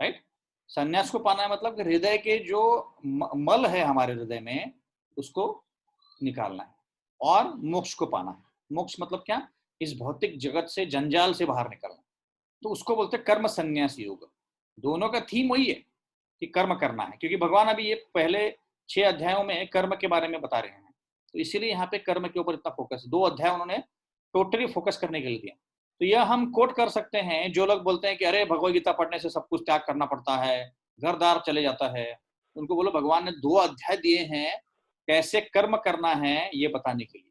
राइट। संन्यास को पाना है मतलब हृदय के जो मल है हमारे हृदय में उसको निकालना है और मोक्ष को पाना है। मोक्ष मतलब क्या? इस भौतिक जगत से, जंजाल से बाहर निकलना, तो उसको बोलते हैं कर्म संन्यास योग। दोनों का थीम वही है कि कर्म करना है, क्योंकि भगवान अभी ये पहले 6 अध्यायों में कर्म के बारे में बता रहे हैं, तो इसीलिए यहाँ पे कर्म के ऊपर इतना फोकस है। 2 अध्याय उन्होंने टोटली फोकस करने के लिए दिया। तो यह हम कोट कर सकते हैं, जो लोग बोलते हैं कि अरे भगवद गीता पढ़ने से सब कुछ त्याग करना पड़ता है, घर दार चले जाता है, उनको बोलो भगवान ने 2 अध्याय दिए हैं कैसे कर्म करना है ये बताने के लिए।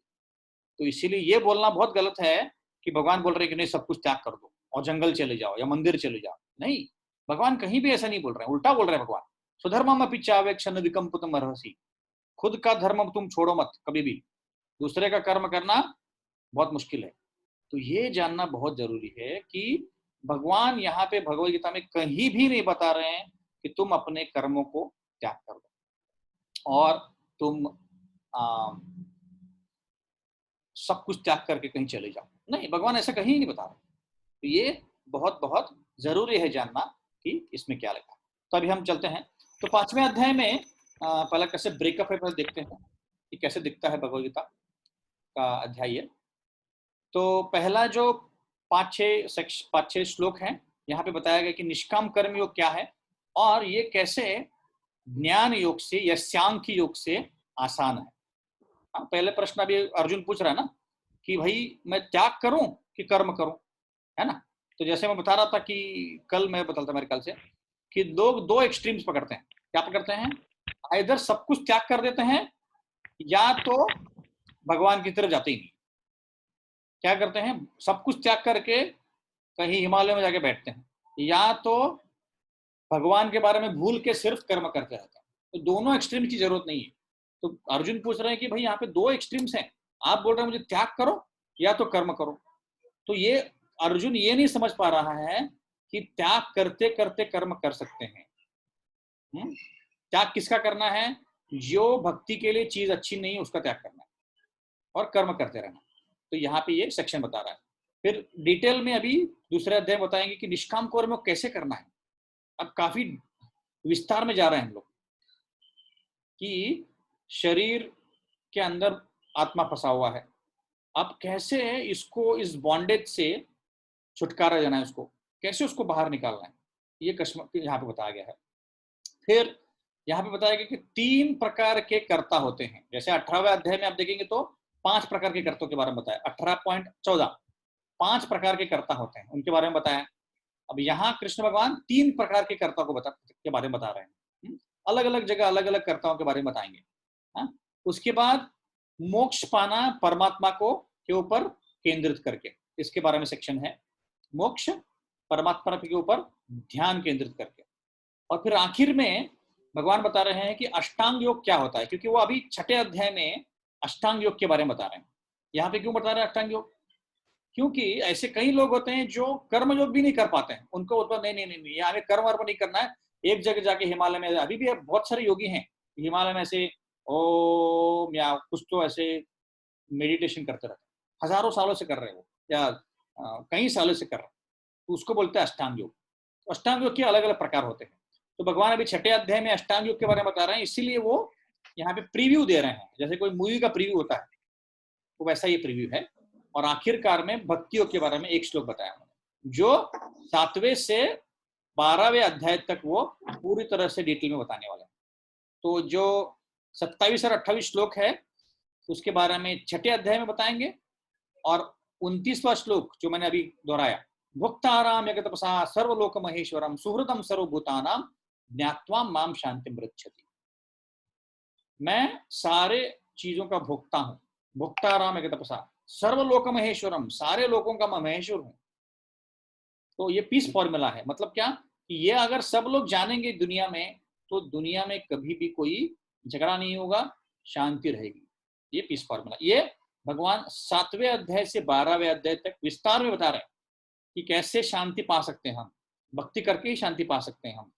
तो इसीलिए ये बोलना बहुत गलत है कि भगवान बोल रहे हैं कि नहीं सब कुछ त्याग कर दो और जंगल चले जाओ या मंदिर चले जाओ। नहीं, भगवान कहीं भी ऐसा नहीं बोल रहे हैं, उल्टा बोल रहे हैं भगवान। स्वधर्मम अपि चावेक्षण विकंपितम अर्हसि, खुद का धर्म तुम छोड़ो मत कभी भी, दूसरे का कर्म करना बहुत मुश्किल है। तो ये जानना बहुत जरूरी है कि भगवान यहाँ पे भगवद गीता में कहीं भी नहीं बता रहे हैं कि तुम अपने कर्मों को त्याग कर दो और तुम सब कुछ त्याग करके कहीं चले जाओ। नहीं, भगवान ऐसा कहीं नहीं बता रहे। तो ये बहुत बहुत जरूरी है जानना कि इसमें क्या लिखा। तो अभी हम चलते हैं। तो 5वें अध्याय में पहला कैसे ब्रेकअप है पहले देखते हैं कि कैसे दिखता है भगवद गीता का अध्याय। तो पहला जो 5-6 श्लोक हैं यहाँ पे बताया गया कि निष्काम कर्म योग क्या है और ये कैसे ज्ञान योग से या सांख्य योग से आसान है। पहले प्रश्न अभी अर्जुन पूछ रहा है ना कि भाई मैं त्याग करूं कि कर्म करूं, है ना। तो जैसे मैं बता रहा था कि कल मैं बता था मेरे ख्याल से कि लोग 2 एक्सट्रीम्स पकड़ते हैं। क्या पकड़ते हैं? इधर सब कुछ त्याग कर देते हैं या तो भगवान की तरफ जाते ही नहीं। क्या करते हैं, सब कुछ त्याग करके कहीं हिमालय में जाके बैठते हैं, या तो भगवान के बारे में भूल के सिर्फ कर्म करते रहते हैं। तो दोनों एक्सट्रीम की जरूरत नहीं है। तो अर्जुन पूछ रहे हैं कि भाई यहाँ पे दो एक्सट्रीम्स हैं, आप बोल रहे हैं मुझे त्याग करो या तो कर्म करो। तो ये अर्जुन ये नहीं समझ पा रहा है कि त्याग करते करते कर्म कर सकते हैं। त्याग किसका करना है, जो भक्ति के लिए चीज अच्छी नहीं है उसका त्याग करना है और कर्म करते रहना। तो यहाँ पे ये सेक्शन बता रहा है। फिर डिटेल में अभी दूसरे अध्याय बताएंगे कि निष्काम कर्म कैसे करना है। अब काफी विस्तार में जा रहे हैं हम लोग कि शरीर के अंदर आत्मा फंसा हुआ है, अब कैसे इसको इस बॉन्डेज से छुटकारा देना है, उसको कैसे उसको बाहर निकालना है, ये कश्मीर यहाँ पे बताया गया है। फिर यहाँ पे बताया गया कि 3 प्रकार के कर्ता होते हैं। जैसे 18वें अध्याय में आप देखेंगे तो 5 प्रकार के कर्तों के बारे में बताया, 18.14 5 प्रकार के कर्ता होते हैं उनके बारे में बताया। अब यहाँ कृष्ण भगवान 3 प्रकार के कर्ता को के बारे में बता रहे हैं। अलग अलग जगह अलग अलग कर्ताओं के बारे में बताएंगे। उसके बाद मोक्ष पाना परमात्मा को के ऊपर केंद्रित करके, इसके बारे में सेक्शन है, मोक्ष परमात्मा के ऊपर ध्यान केंद्रित करके। और फिर आखिर में भगवान बता रहे हैं कि अष्टांग योग क्या होता है, क्योंकि वो अभी 6ठे अध्याय में अष्टांग योग के बारे में बता रहे हैं। यहाँ पे क्यों बता रहे हैं अष्टांग योग, क्योंकि ऐसे कई लोग होते हैं जो कर्म योग भी नहीं कर पाते हैं। उनको होता नहीं नहीं नहीं, यहाँ कर्म वर्म नहीं करना है, एक जगह जाके हिमालय में, अभी भी बहुत सारे योगी हैं हिमालय में ऐसे ओम या कुछ तो ऐसे मेडिटेशन करते रहते हैं, हजारों सालों से कर रहे हो या कई सालों से कर रहे हैं, तो उसको बोलते हैं अष्टांग योग। तो अष्टांग योग के अलग अलग प्रकार होते हैं। तो भगवान अभी 6ठे अध्याय में अष्टांग योग के बारे में बता रहे हैं, इसीलिए वो यहाँ पे प्रीव्यू दे रहे हैं, जैसे कोई मूवी का प्रीव्यू होता है तो वैसा ये प्रीव्यू है। और आखिरकार में भक्ति योग के बारे में एक श्लोक बताया जो 7वें से 12वें अध्याय तक वो पूरी तरह से डिटेल में बताने वाले हैं। तो जो 27 और 28 श्लोक है उसके बारे में 6ठे अध्याय में बताएंगे, और 29वां श्लोक जो मैंने अभी दोहराया, भुक्ताराम यगतपसा सर्वलोक महेश्वरम सुहृदम सर्वभूतानां ज्ञात्वा माम शांतिं मृच्छति। मैं सारे चीजों का भोक्ता हूं, भुक्ताराम यगतपसा सर्वलोक महेश्वरम, सारे लोगों का मैं महेश्वर हूं। तो ये पीस फॉर्मूला है। मतलब क्या कि ये अगर सब लोग जानेंगे दुनिया में, तो दुनिया में कभी भी कोई झगड़ा नहीं होगा, शांति रहेगी। ये पीस फॉर्मूला ये भगवान 7वें अध्याय से 12वें अध्याय तक विस्तार में बता रहे हैं कि कैसे शांति पा सकते हैं हम, भक्ति करके ही शांति पा सकते हैं हम,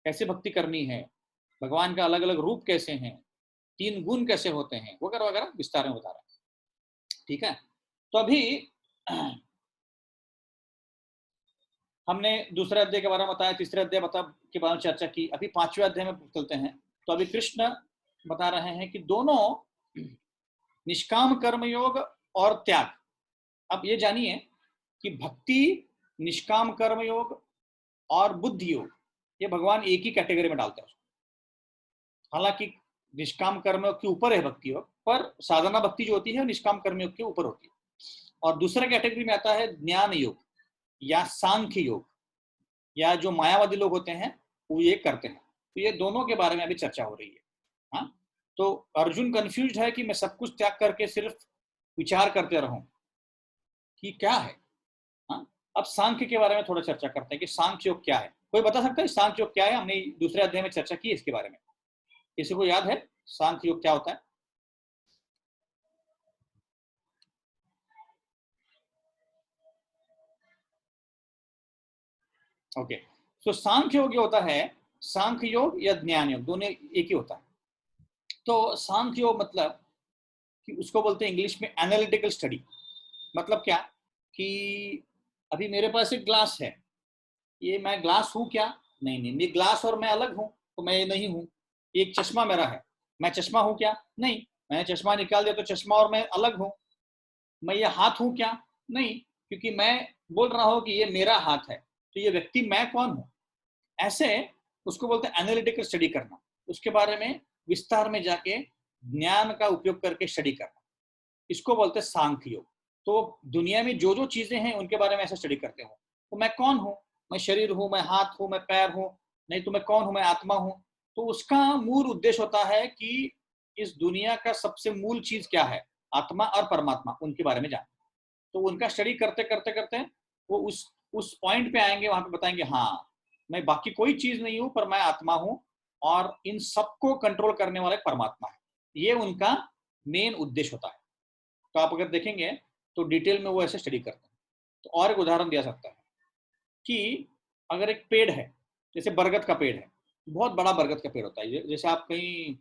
कैसे भक्ति करनी है, भगवान का अलग अलग रूप कैसे हैं, 3 गुण कैसे होते हैं, वगैरह वगैरह विस्तार में बता रहे हैं। ठीक है, तो अभी हमने दूसरे अध्याय के बारे में बताया, तीसरे अध्याय के बारे में चर्चा की, अभी 5वें अध्याय में चलते हैं। तो अभी कृष्ण बता रहे हैं कि दोनों निष्काम कर्म योग और त्याग। अब ये जानिए कि भक्ति, निष्काम कर्म योग और बुद्धि योग ये भगवान एक ही कैटेगरी में डालते हैं। हालांकि निष्काम कर्म योग के ऊपर है भक्ति योग, पर साधना भक्ति जो होती है निष्काम कर्म योग के ऊपर होती है। और दूसरे कैटेगरी में आता है ज्ञान योग या सांख्य योग, या जो मायावादी लोग होते हैं वो ये करते हैं। तो ये दोनों के बारे में अभी चर्चा हो रही है। हाँ, तो अर्जुन कंफ्यूज है कि मैं सब कुछ त्याग करके सिर्फ विचार करते रहूं कि क्या है। हाँ, अब सांख्य के बारे में थोड़ा चर्चा करते हैं कि सांख्य योग क्या है। कोई बता सकता है सांख्य योग क्या है? हमने दूसरे अध्याय में चर्चा की इसके बारे में, किसी को याद है सांख्य योग क्या होता है? ओके, तो सांख्य योग होता है, सांख्य योग या ज्ञान योग दोनों एक ही होता है। तो सांख्य योग मतलब कि उसको बोलते हैं इंग्लिश में एनालिटिकल स्टडी। मतलब क्या कि अभी मेरे पास एक ग्लास है, ये मैं ग्लास हूं क्या? नहीं नहीं, ये ग्लास और मैं अलग हूं, तो मैं ये नहीं हूं। एक चश्मा मेरा है, मैं चश्मा हूं क्या? नहीं, मैंने चश्मा निकाल दिया तो चश्मा और मैं अलग हूं। मैं ये हाथ हूं क्या? नहीं, क्योंकि मैं बोल रहा हूं कि ये मेरा हाथ है, तो ये व्यक्ति मैं कौन हूं? ऐसे उसको बोलते हैं एनालिटिकल स्टडी करना, उसके बारे में विस्तार में जाके ज्ञान का उपयोग करके स्टडी करना, इसको बोलते हैं सांख्य योग। तो दुनिया में जो जो चीजें हैं उनके बारे में ऐसा स्टडी करते हो। तो मैं कौन हूँ? मैं शरीर हूँ, मैं हाथ हूँ, मैं पैर हूँ, नहीं तो मैं कौन हूँ? मैं आत्मा हूँ। तो उसका मूल उद्देश्य होता है कि इस दुनिया का सबसे मूल चीज क्या है, आत्मा और परमात्मा, उनके बारे में जानना। तो उनका स्टडी करते करते करते वो उस पॉइंट पे आएंगे, वहां पे बताएंगे हाँ मैं बाकी कोई चीज नहीं हूं, पर मैं आत्मा हूं और इन सबको कंट्रोल करने वाला एक परमात्मा है। ये उनका मेन उद्देश्य होता है। तो आप अगर देखेंगे तो डिटेल में वो ऐसे स्टडी करते हैं। तो और एक उदाहरण दिया सकता है कि अगर एक पेड़ है, जैसे बरगद का पेड़ है, बहुत बड़ा बरगद का पेड़ होता है, जैसे आप कहीं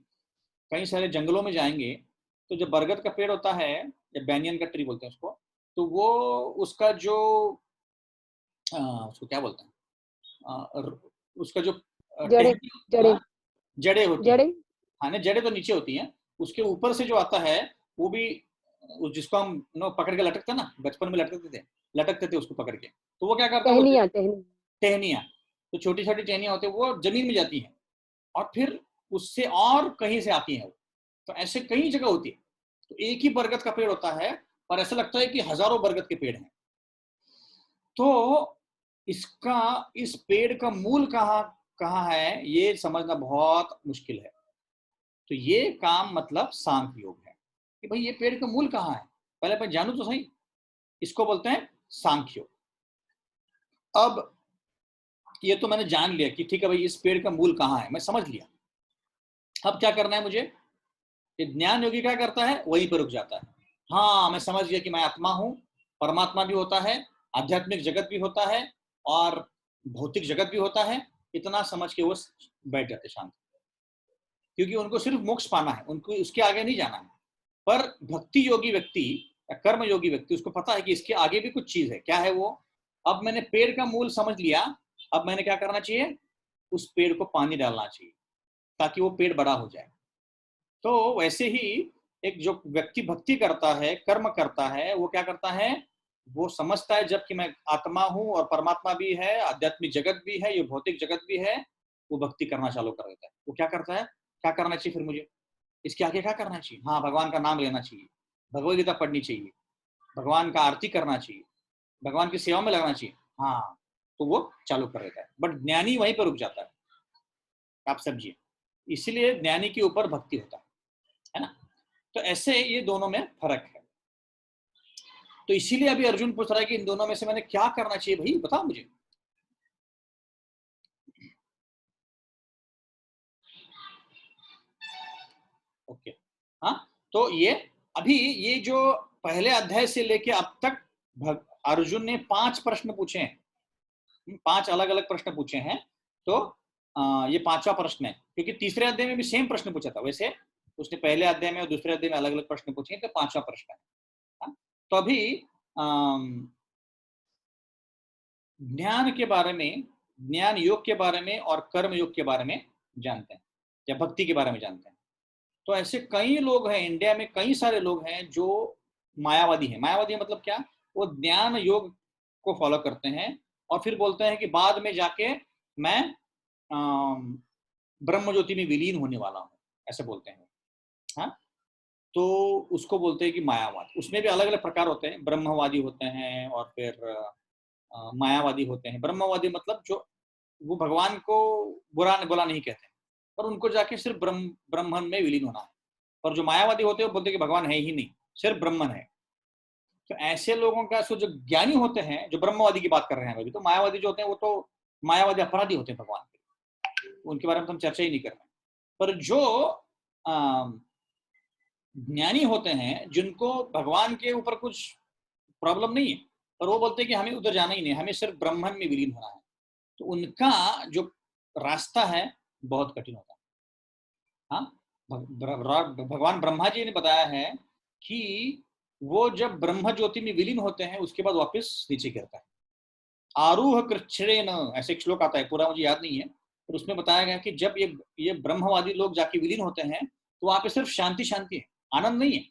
कई सारे जंगलों में जाएंगे तो जब बरगद का पेड़ होता है, या बैनियन का ट्री बोलते हैं उसको, तो वो उसका जो उसको क्या बोलते हैं, उसका जो जड़े जड़े जड़े होती है, जड़े हाँ ना, जड़े तो नीचे होती हैं, उसके ऊपर से जो आता है वो भी जिसको हम पकड़ के लटकते ना, बचपन में लटकते थे उसको पकड़ के, तो वो क्या करता है, टहनियाँ टहनियाँ, तो छोटी छोटी टहनियाँ होती है, वो जमीन में जाती हैं और फिर उससे और कहीं से आती हैं वो। तो ऐसे कई जगह होती है। तो एक ही बरगद का पेड़ होता है पर ऐसा लगता है कि हजारों बरगद के पेड़ हैं। तो इस पेड़ का मूल कहाँ है ये समझना बहुत मुश्किल है। तो ये काम मतलब सांख्य योग है कि भाई ये पेड़ का मूल कहाँ है, पहले मैं जानू तो सही। इसको बोलते हैं सांख्य योग। अब ये तो मैंने जान लिया कि ठीक है भाई इस पेड़ का मूल कहाँ है, मैं समझ लिया। अब क्या करना है मुझे, ये ज्ञान योगी क्या करता है, वहीं पर रुक जाता है। हाँ मैं समझ गया कि मैं आत्मा हूं, परमात्मा भी होता है, आध्यात्मिक जगत भी होता है और भौतिक जगत भी होता है, इतना समझ के वो बैठ जाते शांत, क्योंकि उनको सिर्फ मोक्ष पाना है, उनको उसके आगे नहीं जाना है। पर भक्ति योगी व्यक्ति या कर्म योगी व्यक्ति, उसको पता है कि इसके आगे भी कुछ चीज है। क्या है वो, अब मैंने पेड़ का मूल समझ लिया, अब मैंने क्या करना चाहिए, उस पेड़ को पानी डालना चाहिए ताकि वो पेड़ बड़ा हो जाए। तो वैसे ही एक जो व्यक्ति भक्ति करता है, कर्म करता है, वो क्या करता है, वो समझता है जबकि मैं आत्मा हूं और परमात्मा भी है, आध्यात्मिक जगत भी है, ये भौतिक जगत भी है, वो भक्ति करना चालू कर देता है। वो क्या करता है, क्या करना चाहिए फिर मुझे, इसके आगे क्या करना चाहिए, हाँ भगवान का नाम लेना चाहिए, भगवद गीता पढ़नी चाहिए, भगवान का आरती करना चाहिए, भगवान की सेवा में लगना चाहिए, हाँ, तो वो चालू कर देता है। बट ज्ञानी वहीं पर रुक जाता है, आप समझिए। इसलिए ज्ञानी के ऊपर भक्ति होता है ना। तो ऐसे ये दोनों में फर्क है। तो इसीलिए अभी अर्जुन पूछ रहा है कि इन दोनों में से मैंने क्या करना चाहिए, भाई बताओ मुझे। ओके, हाँ, तो ये अभी ये जो पहले अध्याय से लेके अब तक अर्जुन ने 5 प्रश्न पूछे हैं, 5 अलग अलग प्रश्न पूछे हैं। तो ये 5वां प्रश्न है, क्योंकि तीसरे अध्याय में भी सेम प्रश्न पूछा था। वैसे उसने पहले अध्याय में और दूसरे अध्याय में अलग अलग प्रश्न पूछे हैं, तो 5वां प्रश्न है। हाँ? तो अभी ज्ञान के बारे में, ज्ञान योग के बारे में और कर्म योग के बारे में जानते हैं, या भक्ति के बारे में जानते हैं। तो ऐसे कई लोग हैं इंडिया में, कई सारे लोग हैं जो मायावादी हैं। मायावादी मतलब क्या, वो ज्ञान योग को फॉलो करते हैं और फिर बोलते हैं कि बाद में जाके मैं ब्रह्म ज्योति में विलीन होने वाला हूँ, ऐसे बोलते हैं। हाँ, तो उसको बोलते हैं कि मायावाद। उसमें भी अलग अलग प्रकार होते हैं, ब्रह्मवादी होते हैं और फिर मायावादी होते हैं। ब्रह्मवादी मतलब जो वो भगवान को बुरा नहीं कहते, पर उनको जाके सिर्फ ब्रह्मन में विलीन होना है। और जो मायावादी होते हैं वो बोलते हैं कि भगवान है ही नहीं, सिर्फ ब्रह्मन है। तो ऐसे लोगों का जो ज्ञानी होते हैं, जो ब्रह्मवादी की बात कर रहे हैं अभी, तो मायावादी जो होते हैं वो तो मायावादी अपराधी होते हैं भगवान के, उनके बारे में तो हम चर्चा ही नहीं कर रहे हैं। पर जो ज्ञानी होते हैं, जिनको भगवान के ऊपर कुछ प्रॉब्लम नहीं है, पर वो बोलते हैं कि हमें उधर जाना ही नहीं, हमें सिर्फ ब्रह्मन में विलीन होना है, तो उनका जो रास्ता है बहुत कठिन होता है। हाँ, भगवान ब्रह्मा जी ने बताया है कि वो जब ब्रह्म ज्योति में विलीन होते हैं उसके बाद वापस नीचे गिरता है। आरूह कृच्छ्रेण, ऐसे एक श्लोक आता है, पूरा मुझे याद नहीं है, पर उसमें बताया गया कि जब ये ब्रह्मवादी लोग जाके विलीन होते हैं तो वहां पे सिर्फ शांति शांति है, आनंद नहीं है,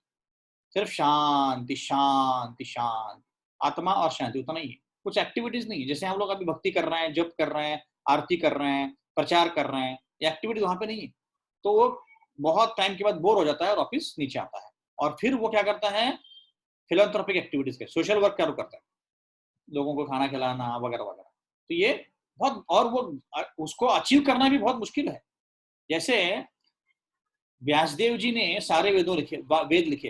सिर्फ शांति शांति शांति, आत्मा और शांति, उतना ही है, कुछ एक्टिविटीज नहीं है। जैसे हम लोग अभी भक्ति कर रहे हैं, जप कर रहे हैं, आरती कर रहे हैं, प्रचार कर रहे हैं, ये एक्टिविटीज वहां पे नहीं है। तो वो बहुत टाइम के बाद बोर हो जाता है और वापिस नीचे आता है, और फिर वो क्या करता है, फिलैंथ्रोपिक एक्टिविटीज के सोशल वर्क चालू करता है, लोगों को खाना खिलाना वगैरह वगैरह। तो ये बहुत, और वो उसको अचीव करना भी बहुत मुश्किल है। जैसे व्यासदेव जी ने सारे वेद लिखे,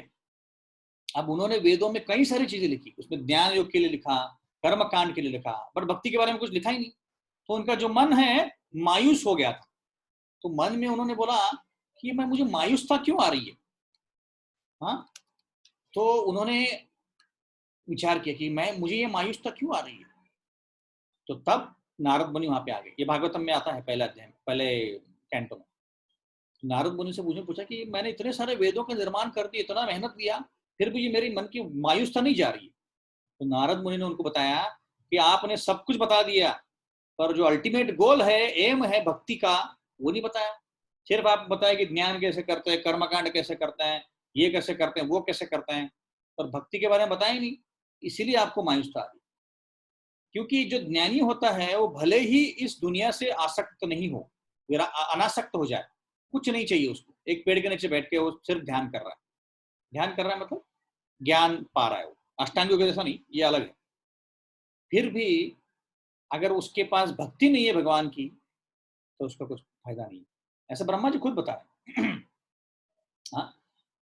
अब उन्होंने वेदों में कई सारी चीजें लिखी, उसमें ज्ञान योग के लिए लिखा, कर्म कांड के लिए लिखा, बट भक्ति के बारे में कुछ लिखा ही नहीं। तो उनका जो मन है मायूस हो गया था। तो मन में उन्होंने बोला कि मैं मुझे मायूसता क्यों आ रही है। हाँ, तो उन्होंने विचार किया कि मुझे ये मायूसता क्यों आ रही है। तो तब नारद मुनि वहां पे आ गए। ये भागवतम में आता है पहले अध्याय में, पहले कैंटो में। नारद मुनि से पूछा कि मैंने इतने सारे वेदों का निर्माण कर दिया, इतना मेहनत किया, फिर भी ये मेरी मन की मायूसता नहीं जा रही है। तो नारद मुनि ने उनको बताया कि आपने सब कुछ बता दिया, पर जो अल्टीमेट गोल है, एम है भक्ति का, वो नहीं बताया। सिर्फ आप बताया कि ज्ञान कैसे करते हैं, कर्मकांड कैसे करते हैं, ये कैसे करते हैं, वो कैसे करते हैं, पर भक्ति के बारे में बताया ही नहीं। इसीलिए आपको मायूसता आ रही। क्योंकि जो ज्ञानी होता है वो भले ही इस दुनिया से आसक्त नहीं हो, अनासक्त हो जाए, कुछ नहीं चाहिए उसको, एक पेड़ के नीचे बैठ के वो सिर्फ ध्यान कर रहा है। ध्यान कर रहा है मतलब ज्ञान पा रहा है वो, अष्टांग योग जैसा नहीं, ये अलग है। फिर भी अगर उसके पास भक्ति नहीं है भगवान की, तो उसका कुछ फायदा नहीं है, ऐसा ब्रह्मा जी खुद बता रहे हैं। हाँ,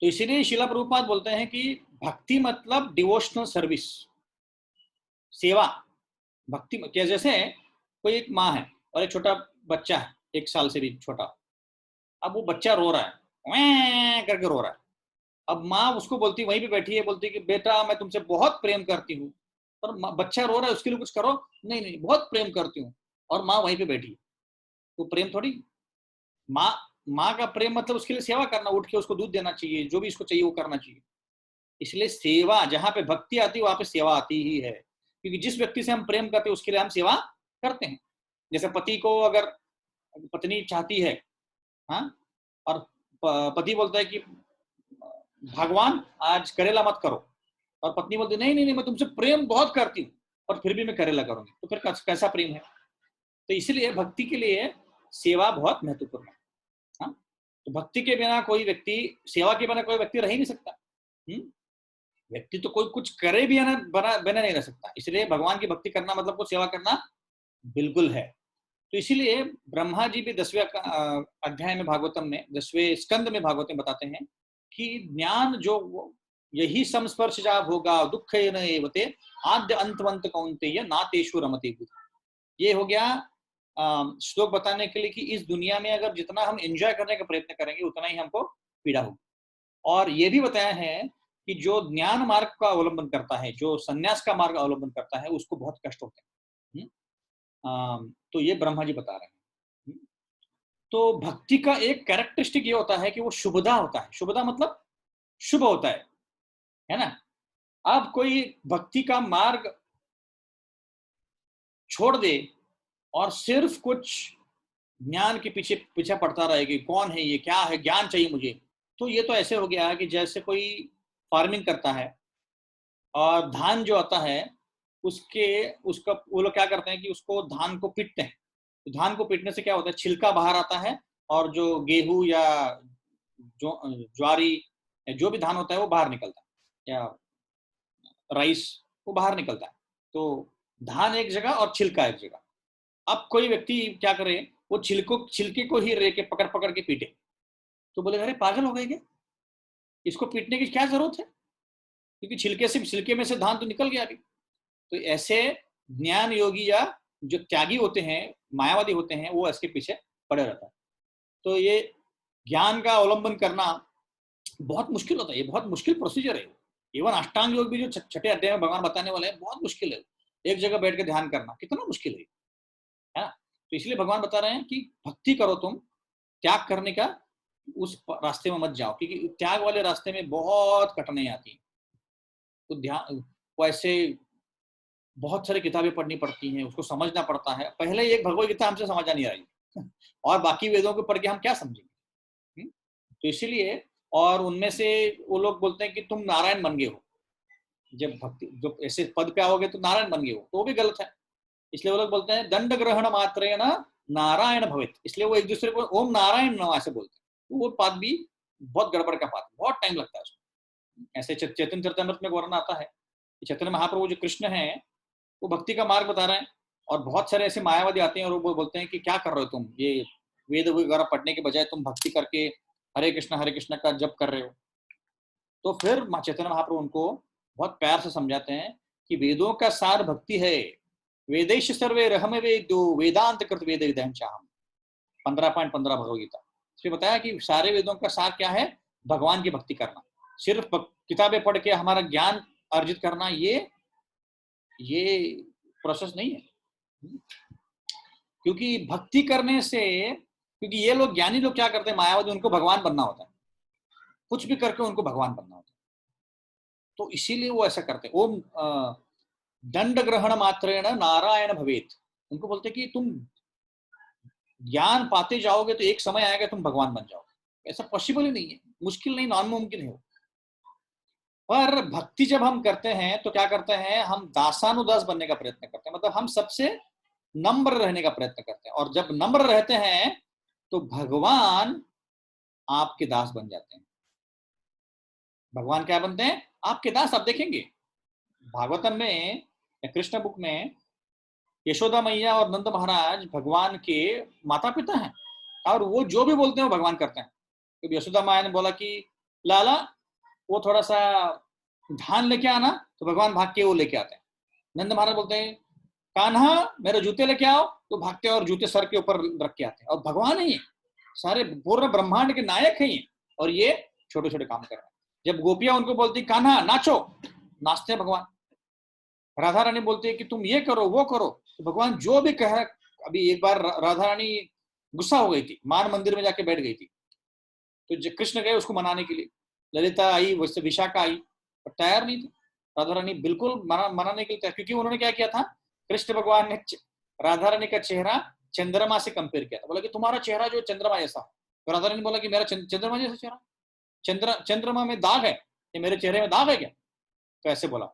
तो इसीलिए शिला प्रभुपाद बोलते हैं कि भक्ति मतलब डिवोशनल सर्विस, सेवा। भक्ति क्या, जैसे कोई एक माँ है और एक छोटा बच्चा है, 1 साल से भी छोटा। अब वो बच्चा रो रहा है, वैं करके रो रहा है। अब माँ उसको बोलती, वहीं पे बैठी है, बोलती कि बेटा मैं तुमसे बहुत प्रेम करती हूँ, पर बच्चा रो रहा है, उसके लिए कुछ करो। नहीं नहीं, बहुत प्रेम करती हूँ, और माँ वहीं पे बैठी। तो प्रेम थोड़ी। माँ का प्रेम मतलब उसके लिए सेवा करना, उठ के उसको दूध देना चाहिए, जो भी इसको चाहिए वो करना चाहिए। इसलिए सेवा, जहां पे भक्ति आती है वहां पे सेवा आती ही है, क्योंकि जिस व्यक्ति से हम प्रेम करते हैं उसके लिए हम सेवा करते हैं। जैसे पति को अगर पत्नी चाहती है, हाँ, और पति बोलता है कि भगवान आज करेला मत करो, और पत्नी बोलती नहीं नहीं नहीं, मैं तुमसे प्रेम बहुत करती हूँ और फिर भी मैं करेला करूंगी, तो फिर कैसा प्रेम है। तो इसलिए भक्ति के लिए सेवा बहुत महत्वपूर्ण है। हाँ, तो भक्ति के बिना कोई व्यक्ति, सेवा के बिना कोई व्यक्ति रह ही नहीं सकता। व्यक्ति तो कोई कुछ करे भी बना नहीं रह सकता। इसलिए भगवान की भक्ति करना मतलब को सेवा करना बिल्कुल है। तो इसीलिए ब्रह्मा जी भी 10वें अध्याय में भागवतम में, 10वें स्कंद में भागवतम बताते हैं कि ज्ञान जो यही संस्पर्श जाप होगा, दुख एवते आद्य अंतवंत कौन्तेय नातेषु रमते बुध। ये हो गया श्लोक बताने के लिए कि इस दुनिया में अगर जितना हम एंजॉय करने का प्रयत्न करेंगे उतना ही हमको पीड़ा होगी। और ये भी बताया है कि जो ज्ञान मार्ग का अवलंबन करता है, जो संन्यास का मार्ग अवलंबन करता है, उसको बहुत कष्ट होते हैं। तो ये ब्रह्मा जी बता रहे हैं। तो भक्ति का एक कैरेक्टरिस्टिक ये होता है कि वो शुभदा होता है। शुभदा मतलब शुभ होता है ना। अब कोई भक्ति का मार्ग छोड़ दे और सिर्फ कुछ ज्ञान के पीछे पीछे पड़ता रहे कि कौन है ये, क्या है, ज्ञान चाहिए मुझे, तो ये तो ऐसे हो गया कि जैसे कोई फार्मिंग करता है और धान जो आता है उसका वो लोग क्या करते हैं कि उसको धान को पीटते हैं। तो धान को पीटने से क्या होता है, छिलका बाहर आता है, और जो गेहूं या जो ज्वारी या जो भी धान होता है वो बाहर निकलता है, या राइस वो बाहर निकलता है। तो धान एक जगह और छिलका एक जगह। अब कोई व्यक्ति क्या करे, वो छिलके को ही रे के पकड़ पकड़ के पीटे, तो बोले अरे पागल हो गए क्या, इसको पीटने की क्या जरूरत है, क्योंकि छिलके में से धान तो निकल गया अभी। तो ऐसे ज्ञान योगी या जो त्यागी होते हैं, मायावादी होते हैं, वो इसके पीछे पड़े रहता है। तो ये ज्ञान का अवलंबन करना बहुत मुश्किल होता है, ये बहुत मुश्किल प्रोसीजर है। इवन अष्टांग योग भी जो 6ठे अध्याय में भगवान बताने वाले हैं, बहुत मुश्किल है। एक जगह बैठ के ध्यान करना कितना मुश्किल है ना। तो इसलिए भगवान बता रहे हैं कि भक्ति करो तुम, त्याग करने का उस रास्ते में मत जाओ, क्योंकि त्याग वाले रास्ते में बहुत कठिनाई आती है। तो ध्यान वो ऐसे बहुत सारी किताबें पढ़नी पड़ती हैं, उसको समझना पड़ता है। पहले एक भगवत गीता हमसे समझ नहीं आ रही और बाकी वेदों को पढ़ के हम क्या समझेंगे। तो इसीलिए, और उनमें से वो लोग बोलते हैं कि तुम नारायण बन गए हो, जब भक्ति जो ऐसे पद पे आओगे तो नारायण बन गए हो, तो वो भी गलत है। इसलिए वो लोग बोलते हैं दंड ग्रहण मात्रेण नारायण भवेत्, इसलिए वो एक दूसरे को ओम नारायण नमः ऐसे बोलते हैं। तो वो पाद भी बहुत गड़बड़ का पाद, बहुत टाइम लगता है उसमें। ऐसे चैतन्य चरितमृत में वर्णन आता है कि चैतन्य महाप्रभु जो कृष्ण है वो भक्ति का मार्ग बता रहे हैं, और बहुत सारे ऐसे मायावादी आते हैं और वो बोलते हैं कि क्या कर रहे हो तुम, ये वेद वगैरह पढ़ने के बजाय तुम भक्ति करके हरे कृष्ण का जप कर रहे हो। तो फिर चैतन्य महाप्रभु उनको बहुत प्यार से समझाते हैं कि वेदों का सार भक्ति है, वेदेश सर्वे रहमे वेदो वेदांत कृत वेद विदहम चाहम, 15.15 भगवदगीता। इसमें बताया कि सारे वेदों का सार क्या है, भगवान की भक्ति करना। सिर्फ किताबें पढ़ के हमारा ज्ञान अर्जित करना ये प्रोसेस नहीं है। क्योंकि भक्ति करने से, क्योंकि ये लोग ज्ञानी लोग क्या करते हैं, मायावादी, उनको भगवान बनना होता है, कुछ भी करके उनको भगवान बनना होता है, तो इसीलिए वो ऐसा करते हैं। ओम दंड ग्रहण मात्रेण नारायण भवेत, उनको बोलते हैं कि तुम ज्ञान पाते जाओगे तो एक समय आएगा तुम भगवान बन जाओगे। ऐसा पॉसिबल ही नहीं है, मुश्किल नहीं, नामुमकिन है। पर भक्ति जब हम करते हैं तो क्या करते हैं, हम दासानुदास बनने का प्रयत्न करते हैं, मतलब हम सबसे नम्र रहने का प्रयत्न करते हैं। और जब नम्र रहते हैं तो भगवान आपके दास बन जाते हैं। भगवान क्या बनते हैं, आपके दास। आप देखेंगे भागवतम में, कृष्ण बुक में, यशोदा मैया और नंद महाराज भगवान के माता पिता हैं, और वो जो भी बोलते हैं वो भगवान करते हैं। क्योंकि यशोदा मैया ने बोला कि लाला वो थोड़ा सा धान लेके आना, तो भगवान भाग के वो लेके आते हैं। नंद महाराज बोलते हैं कान्हा मेरे जूते लेके आओ, तो भागते हैं और जूते सर के ऊपर रख के आते हैं। और भगवान है ये, सारे पूर्ण ब्रह्मांड के नायक हैं ये, और ये छोटे छोटे काम कर रहे हैं। जब गोपियां उनको बोलती कान्हा नाचो, नाचते हैं भगवान। राधा रानी बोलती है कि तुम ये करो वो करो, तो भगवान जो भी कहे। अभी एक बार राधा रानी गुस्सा हो गई थी, मान मंदिर में जाके बैठ गई थी, तो कृष्ण गए उसको मनाने के लिए। ललिता आई, वैसे विशाखा आई, पर तैयार नहीं थी। राधा रानी बिल्कुल मनाने के लिए तैयार, क्योंकि उन्होंने क्या किया था, कृष्ण भगवान ने राधा रानी का चेहरा चंद्रमा से कंपेयर किया था। बोला कि तुम्हारा चेहरा जो चंद्रमा जैसा, तो राधा रानी बोला कि मेरा चंद्रमा जैसा चेहरा, चंद्रमा में दाग है, ये मेरे चेहरे में दाग है क्या, तो ऐसे बोला,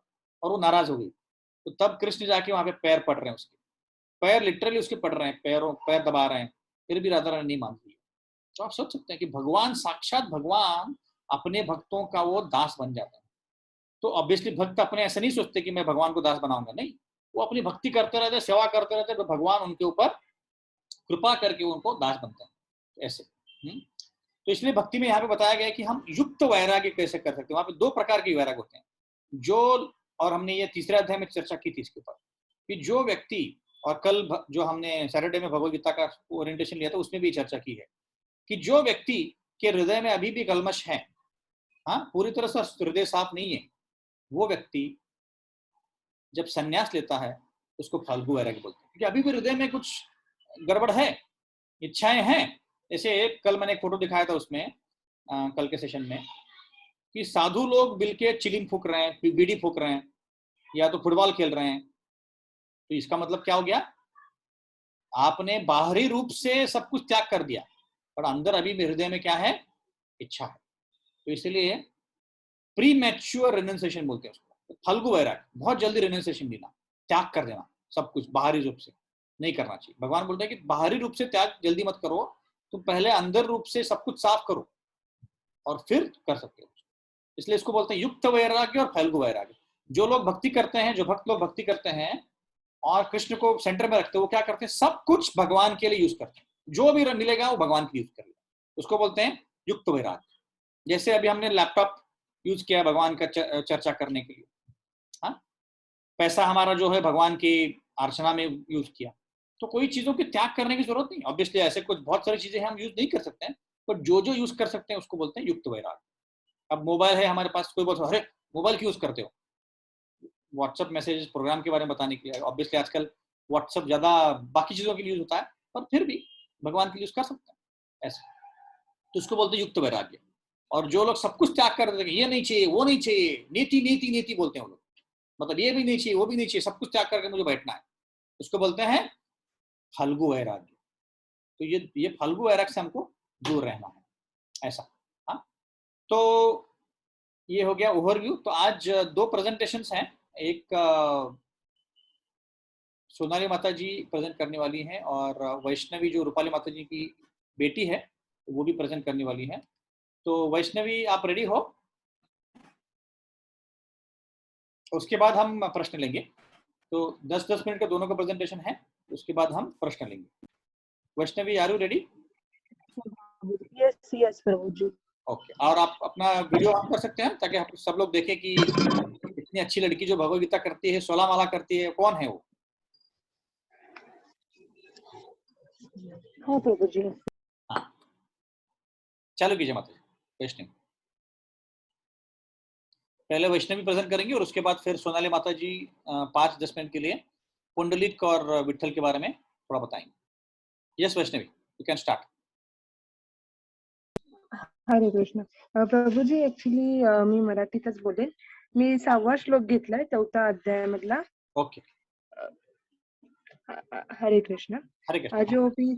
और वो नाराज हो गई। तो तब कृष्ण जाके वहां पे पैर पड़ रहे हैं, उसके पैर लिटरली उसके पड़ रहे हैं, पैर दबा रहे हैं, फिर भी राधा रानी नहीं मानती है। तो आप सोच सकते हैं कि भगवान, साक्षात भगवान अपने भक्तों का वो दास बन जाता है। तो ऑब्वियसली भक्त अपने ऐसे नहीं सोचते कि मैं भगवान को दास बनाऊंगा, नहीं, वो अपनी भक्ति करते रहते, सेवा करते रहते, तो भगवान उनके ऊपर कृपा करके उनको दास बनते हैं ऐसे। तो इसलिए भक्ति में यहाँ पे बताया गया है कि हम युक्त वैराग्य कैसे कर सकते हैं। वहां पे 2 प्रकार के वैराग्य होते हैं, जो, और हमने ये तीसरे अध्याय में चर्चा की थी इसके ऊपर, कि जो व्यक्ति, और कल जो हमने सैटरडे में भगवद गीता का ओरिएंटेशन लिया था उसमें भी चर्चा की है, कि जो व्यक्ति के हृदय में अभी भी कलमश है, हाँ, पूरी तरह से हृदय साफ नहीं है, वो व्यक्ति जब संन्यास लेता है उसको फाल्गु वैराग्य बोलते हैं। क्योंकि अभी भी हृदय में कुछ गड़बड़ है, इच्छाएं हैं। जैसे कल मैंने एक फोटो दिखाया था उसमें, कल के सेशन में, कि साधु लोग मिलके चिलिम फूक रहे हैं, बीड़ी फूक रहे हैं, या तो फुटबॉल खेल रहे हैं। तो इसका मतलब क्या हो गया, आपने बाहरी रूप से सब कुछ त्याग कर दिया, पर अंदर अभी भी हृदय में क्या है, इच्छा है। तो इसलिए प्री मैच्योर रिनंसिएशन बोलते हैं उसको, फाल्गु वैराग्य, बहुत जल्दी रिनंसिएशन लेना, त्याग कर देना सब कुछ, बाहरी रूप से नहीं करना चाहिए। भगवान बोलते हैं कि बाहरी रूप से त्याग जल्दी मत करो, तुम पहले अंदर रूप से सब कुछ साफ करो और फिर कर सकते हो। इसलिए इसको बोलते हैं युक्त वैराग्य और फाल्गु वैराग्य। जो लोग भक्ति करते हैं, जो भक्त लोग भक्ति करते हैं और कृष्ण को सेंटर में रखते हैं, वो क्या करते हैं, सब कुछ भगवान के लिए यूज करते हैं, जो भी मिलेगा वो भगवान के लिए यूज कर लेगा, उसको बोलते हैं युक्त वैराग्य। जैसे अभी हमने लैपटॉप यूज किया भगवान का चर्चा करने के लिए, हाँ, पैसा हमारा जो है भगवान की अर्चना में यूज किया, तो कोई चीजों के त्याग करने की जरूरत नहीं। ऑब्वियसली ऐसे कुछ बहुत सारी चीजें हम यूज नहीं कर सकते हैं, पर जो जो यूज कर सकते हैं उसको बोलते हैं युक्त वैराग्य। अब मोबाइल है हमारे पास, कोई बोलता है अरे मोबाइल क्यों यूज करते हो, व्हाट्सएप मैसेज प्रोग्राम के बारे में बताने के लिए। ऑब्वियसली आजकल व्हाट्सएप ज्यादा बाकी चीजों के लिए यूज होता है, पर फिर भी भगवान के लिए यूज कर सकते हैं ऐसे, तो उसको बोलते हैं युक्त वैराग्य। और जो लोग सब कुछ त्याग कर देते हैं, ये नहीं चाहिए वो नहीं चाहिए, नीति नीति नीति बोलते हैं वो लोग, मतलब ये भी नहीं चाहिए वो भी नहीं चाहिए, सब कुछ त्याग करके मुझे बैठना है, उसको बोलते हैं फाल्गु वैराग्य। तो ये फाल्गु वैराग्य से हमको दूर रहना है ऐसा। हाँ, तो ये हो गया ओवरव्यू। तो आज 2 प्रेजेंटेशंस हैं, एक सोनाली माता जी प्रेजेंट करने वाली हैं, और वैष्णवी जो रूपाली माता जी की बेटी है वो भी प्रेजेंट करने वाली है। तो वैष्णवी आप रेडी हो? उसके बाद हम प्रश्न लेंगे। तो 10-10 मिनट का दोनों का प्रेजेंटेशन है, उसके बाद हम प्रश्न लेंगे। Vaishnavi are you ready? Yes yes प्रभु जी। ओके, और आप अपना वीडियो ऑन कर सकते हैं ताकि सब लोग देखें कि इतनी अच्छी लड़की जो भगवद गीता करती है, 16 माला करती है, कौन है वो? हो प्रभू जी. हाँ, चालू कीजिए माता जी. वैष्णवी पहले वैष्णवी प्रेजेंट करेंगी और उसके बाद फिर सोनाली माता जी 5-10 मिनट के लिए पुंडलिक और विठल के बारे में थोड़ा बताएंगे. Yes Vaishnavi, you can start. Hare Krishna. Prabhuji actually मी मराठीतच बोलेन. मी 6वा श्लोक घेतलाय 4थ्या अध्यायामधला. ओके, हरे कृष्ण. हरे कृष्ण. अजोपि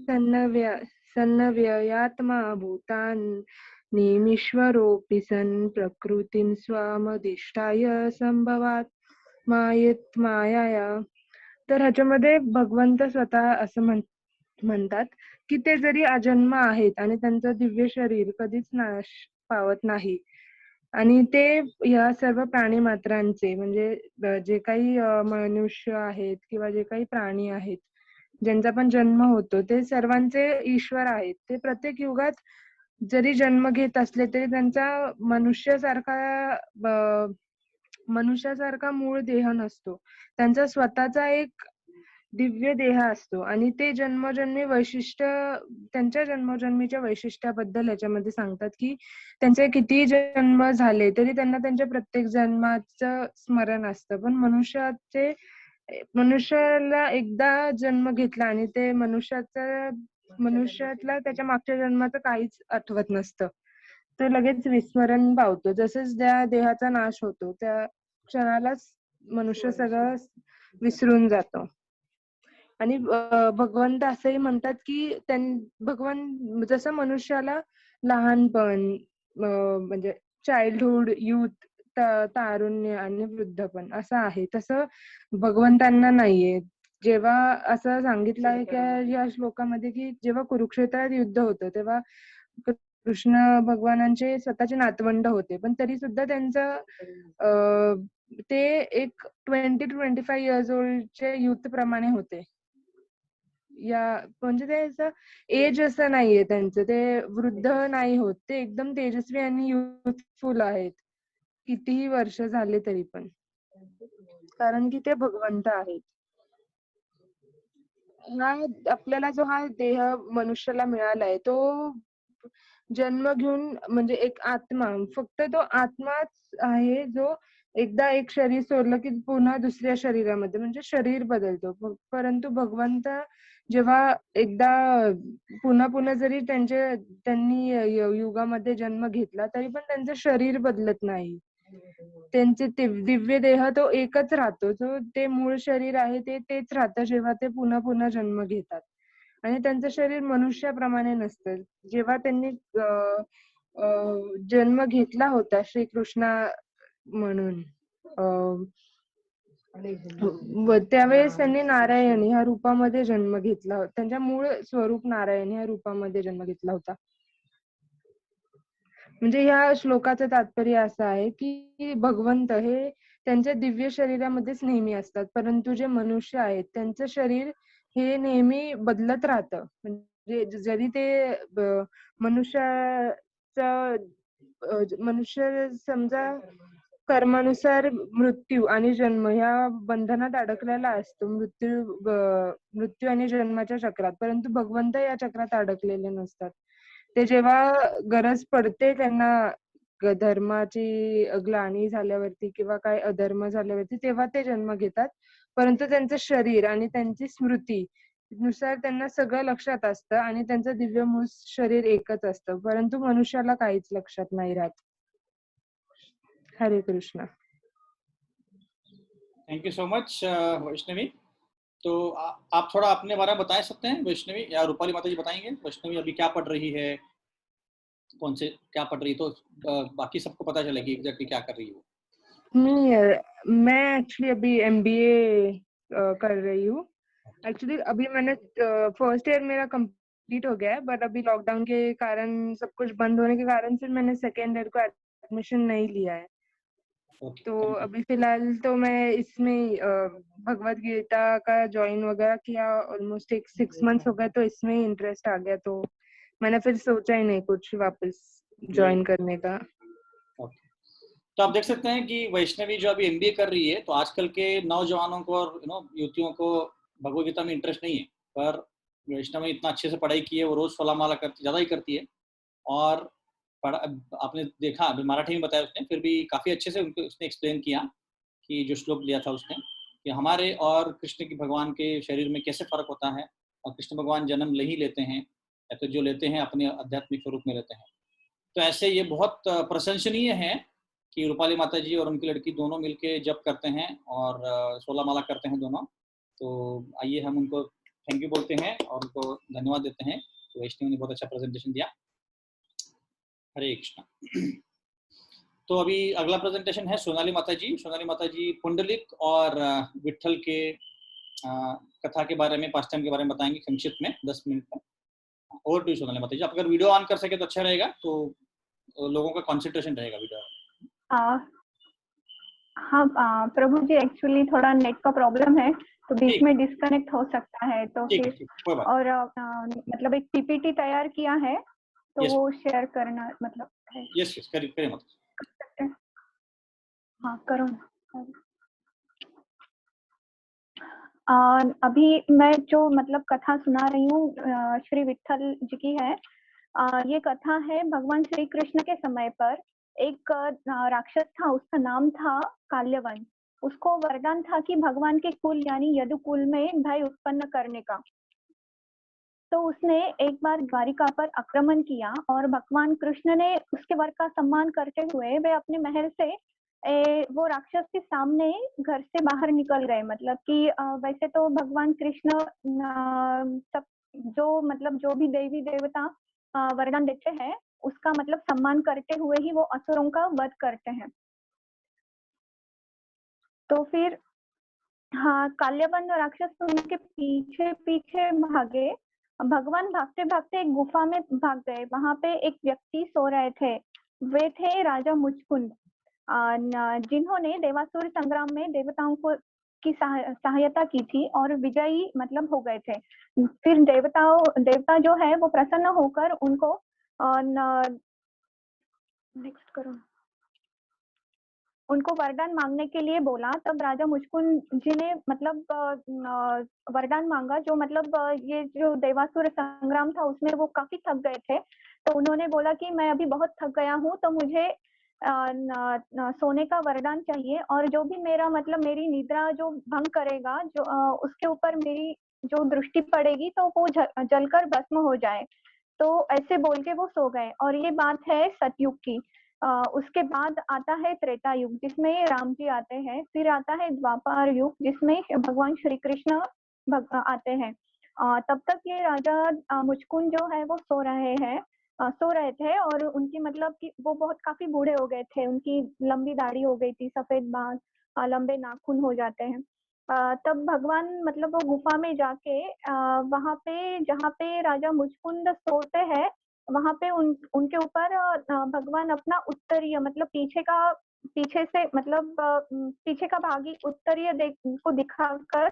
सन्नव्ययात्मा भूतानीमीश्वरोऽपि सन् प्रकृतिं स्वामधिष्ठाय संभवात् मायेत मायाया. तर ह्याच्यामध्ये भगवंत स्वतः असं म्हणतात की ते जरी अजन्म आहेत आणि त्यांचं दिव्य शरीर कधीच नाश पावत नाही आणि ते या सर्व प्राणी मात्रांचे म्हणजे जे काही मनुष्य आहेत किंवा जे काही प्राणी आहेत ज्यांचा पण जन्म होतो ते सर्वांचे ईश्वर आहेत. ते प्रत्येक युगात जरी जन्म घेत असले तरी त्यांचा मनुष्यासारखा मूळ देह नसतो. त्यांचा स्वतःचा एक दिव्य देह असतो आणि ते त्यांच्या जन्मोजन्मीच्या वैशिष्ट्याबद्दल याच्यामध्ये सांगतात की त्यांचे किती जन्म झाले तरी त्यांना त्यांच्या प्रत्येक जन्माचं स्मरण असतं. पण मनुष्याला एकदा जन्म घेतला आणि ते मनुष्यातला त्याच्या मागच्या जन्माचं काहीच आठवत नसतं. तो लगेच विस्मरण पावतो. जसंच त्या देहाचा नाश होतो त्या क्षणालाच मनुष्य सगळं विसरून जातो. आणि भगवंत असंही म्हणतात की भगवान जसं मनुष्याला लहानपण म्हणजे चाइल्डहुड, युथ, तारुण्य आणि वृद्धपण असं आहे तसं भगवंतांना नाहीये. जेव्हा असं सांगितलं आहे की या श्लोकामध्ये की जेव्हा कुरुक्षेत्रात युद्ध होतं तेव्हा कृष्ण भगवानांचे स्वतःचे नातवंड होते पण तरी सुद्धा त्यांचं ते एक 20 to 25 इयर्स ओल्डचे युथ प्रमाणे होते. म्हणजे त्याचं एज असं नाहीये त्यांचं, ते वृद्ध नाही होत, ते एकदम तेजस्वी आणि युथफुल आहेत कितीही वर्ष झाले तरी पण, कारण की ते भगवंत आहेत. आपल्याला जो हा देह मनुष्याला मिळालाय तो जन्म घेऊन म्हणजे एक आत्मा, फक्त तो आत्माच आहे जो एकदा एक शरीर सोडलं की पुन्हा दुसऱ्या शरीरामध्ये म्हणजे शरीर बदलतो. परंतु भगवंत जेव्हा एकदा पुन्हा जरी त्यांनी युगामध्ये जन्म घेतला तरी पण त्यांचं शरीर बदलत नाही. त्यांचे दिव्य देह तो एकच राहतो. जो ते मूळ शरीर आहे तेच राहतं जेव्हा ते पुन्हा जन्म घेतात. आणि त्यांचं शरीर मनुष्याप्रमाणे नसतं. जेव्हा त्यांनी जन्म घेतला होता श्रीकृष्णा म्हणून त्यावेळेस त्यांनी नारायण ह्या रूपामध्ये जन्म घेतला होता. त्यांच्या मूळ स्वरूप नारायण ह्या रूपामध्ये जन्म घेतला होता. म्हणजे ह्या श्लोकाचं तात्पर्य असं आहे की भगवंत हे त्यांच्या दिव्य शरीरामध्येच नेहमी असतात, परंतु जे मनुष्य आहेत त्यांचं शरीर हे नेहमी बदलत राहतं. म्हणजे जरी ते मनुष्य समजा कर्मानुसार मृत्यू आणि जन्म ह्या बंधनात अडकलेला असतो, मृत्यू आणि जन्माच्या चक्रात, परंतु भगवंत या चक्रात अडकलेले नसतात. ते जेव्हा गरज पडते त्यांना धर्माची ग्लानी झाल्यावरती किंवा काय अधर्म झाल्यावरती तेव्हा ते जन्म घेतात, परंतु त्यांचं शरीर आणि त्यांची स्मृती नुसार त्यांना सगळं लक्षात असतं आणि त्यांचं दिव्य मूळ शरीर एकच असतं, परंतु मनुष्याला काहीच लक्षात नाही राहत. Hare Krishna. Thank you so much Vaishnavi. तो आप थोड़ा अपने बारे में बता सकते हैं वैष्णवी, या रूपाली माता जी बताएंगे वैष्णवी अभी क्या पढ़ रही है, कौन से क्या पढ़ रही, तो बाकी सबको पता चलेगी एग्जैक्टली क्या कर रही है. मैं एक्चुअली अभी MBA कर रही हूँ. एक्चुअली अभी मैंने फर्स्ट ईयर मेरा कंप्लीट हो गया है, बट अभी लॉकडाउन के कारण सब कुछ बंद होने के कारण फिर मैंने सेकेंड ईयर को एडमिशन नहीं लिया है. तो अभी फिलहाल तो मैं इसमें भगवत गीता का ज्वाइन वगैरह किया, ऑलमोस्ट 6 months हो गए, तो इसमें इंटरेस्ट आ गया, तो मैंने फिर सोचा ही नहीं कुछ वापस ज्वाइन करने का। ओके, तो आप देख सकते हैं कि वैष्णवी जो अभी एमबीए कर रही है, तो आजकल के नौजवानों को और युवतियों को भगवद गीता में इंटरेस्ट नहीं है, पर वैष्णवी इतना अच्छे से पढ़ाई की है, वो रोज 16 माला करती, ज़्यादा ही करती है। और आपने देखा, अभी मराठी में बताया उसने, फिर भी काफ़ी अच्छे से उनको उसने एक्सप्लेन किया कि जो श्लोक लिया था उसने, कि हमारे और कृष्ण की भगवान के शरीर में कैसे फ़र्क होता है, और कृष्ण भगवान जन्म नहीं लेते हैं, या तो जो लेते हैं अपने आध्यात्मिक स्वरूप में लेते हैं। तो ऐसे ये बहुत प्रशंसनीय है कि रूपाली माता जी और उनकी लड़की दोनों मिलके जप करते हैं और 16 माला करते हैं दोनों। तो आइए हम उनको थैंक यू बोलते हैं और उनको धन्यवाद देते हैं। तो वैष्णवी ने बहुत अच्छा प्रेजेंटेशन दिया। हरे कृष्णा। तो अभी अगला प्रेजेंटेशन है सोनाली माता जी। सोनाली माता जी पुंडलिक और विट्ठल के कथा के बारे में, पास्ट टाइम के बारे में बताएंगे संक्षिप्त में 10 मिनट में। और टू सोनाली माता जी, आप अगर वीडियो ऑन कर सके तो अच्छा रहेगा, तो लोगों का कंसंट्रेशन रहेगा वीडियो। हाँ प्रभु जी, एक्चुअली थोड़ा नेट का प्रॉब्लम है, तो बीच में डिस्कनेक्ट हो सकता है, तो फिर और मतलब एक पीपीटी तैयार किया है, तो वो शेयर करना मतलब है। यस करिए मत। हाँ करो ना। अभी मैं जो मतलब कथा सुना रही हूँ श्री विट्ठल जी की है। ये कथा है भगवान श्री कृष्ण के समय पर एक राक्षस था, उसका नाम था काल्यवन। उसको वरदान था कि भगवान के कुल यानी यदुकुल में भय उत्पन्न करने का। तो उसने एक बार द्वारिका पर आक्रमण किया और भगवान कृष्ण ने उसके वर का सम्मान करते हुए वे अपने महल से वो राक्षस के सामने घर से बाहर निकल गए। मतलब कि वैसे तो भगवान कृष्ण सब जो भी देवी देवता वरदान देते हैं उसका मतलब सम्मान करते हुए ही वो असुरों का वध करते हैं। तो फिर हाँ, काल्यवन राक्षस उनके पीछे पीछे भागे। भगवान भागते भागते एक गुफा में भाग गए। वहां पे एक व्यक्ति सो रहे थे। वे थे राजा मुचकुंद, जिन्होंने देवासुर संग्राम में देवताओं को की सहायता की थी और विजयी मतलब हो गए थे। फिर देवता जो है वो प्रसन्न होकर उनको नेक्स्ट करो, उनको वरदान मांगने के लिए बोला। तब राजा मुचकुंद जी ने मतलब वरदान मांगा, जो मतलब ये जो देवासुर संग्राम था उसमें वो काफी थक गए थे। तो उन्होंने बोला कि मैं अभी बहुत थक गया हूँ, तो मुझे सोने का वरदान चाहिए, और जो भी मेरा मतलब मेरी निद्रा जो भंग करेगा, जो उसके ऊपर मेरी जो दृष्टि पड़ेगी तो वो जलकर भस्म हो जाए। तो ऐसे बोल के वो सो गए। और ये बात है सतयुग की। उसके बाद आता है त्रेता युग, जिसमें राम जी आते हैं। फिर आता है द्वापर युग, जिसमें भगवान श्री कृष्ण आते हैं। तब तक ये राजा मुचकुंद जो है वो सो रहे थे, और उनकी मतलब कि वो बहुत काफी बूढ़े हो गए थे। उनकी लंबी दाढ़ी हो गई थी, सफेद बाल, लंबे नाखून हो जाते हैं। तब भगवान मतलब वो गुफा में जाके वहां पे जहाँ पे राजा मुचकुंद सोते हैं वहां पे उनके ऊपर भगवान अपना उत्तरीय मतलब पीछे से मतलब पीछे का भागी उत्तरीय को दिखाकर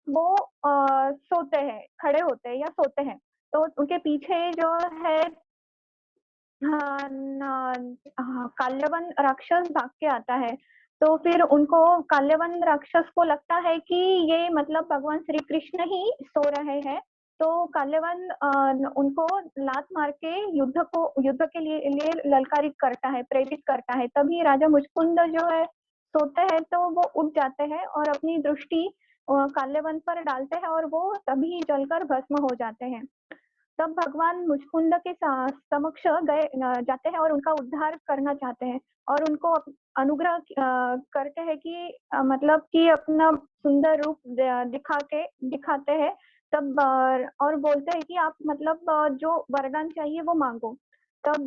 वो सोते हैं, खड़े होते हैं या सोते हैं। तो उनके पीछे जो है काल्यवन राक्षस भाग के आता है। तो फिर उनको काल्यवन राक्षस को लगता है कि ये मतलब भगवान श्री कृष्ण ही सो रहे हैं। तो काल्यवन उनको लात मार के युद्ध के लिए ललकारित करता है, प्रेरित करता है। तभी राजा मुचकुंद जो है सोते हैं, तो वो उठ जाते हैं और अपनी दृष्टि काल्यवन पर डालते हैं, और वो तभी जलकर भस्म हो जाते हैं। तब भगवान मुचकुंद के समक्ष जाते हैं और उनका उद्धार करना चाहते हैं, और उनको अनुग्रह करते हैं कि मतलब कि अपना सुंदर रूप दिखाते हैं। तब और बोलते हैं कि आप मतलब जो वरदान चाहिए वो मांगो। तब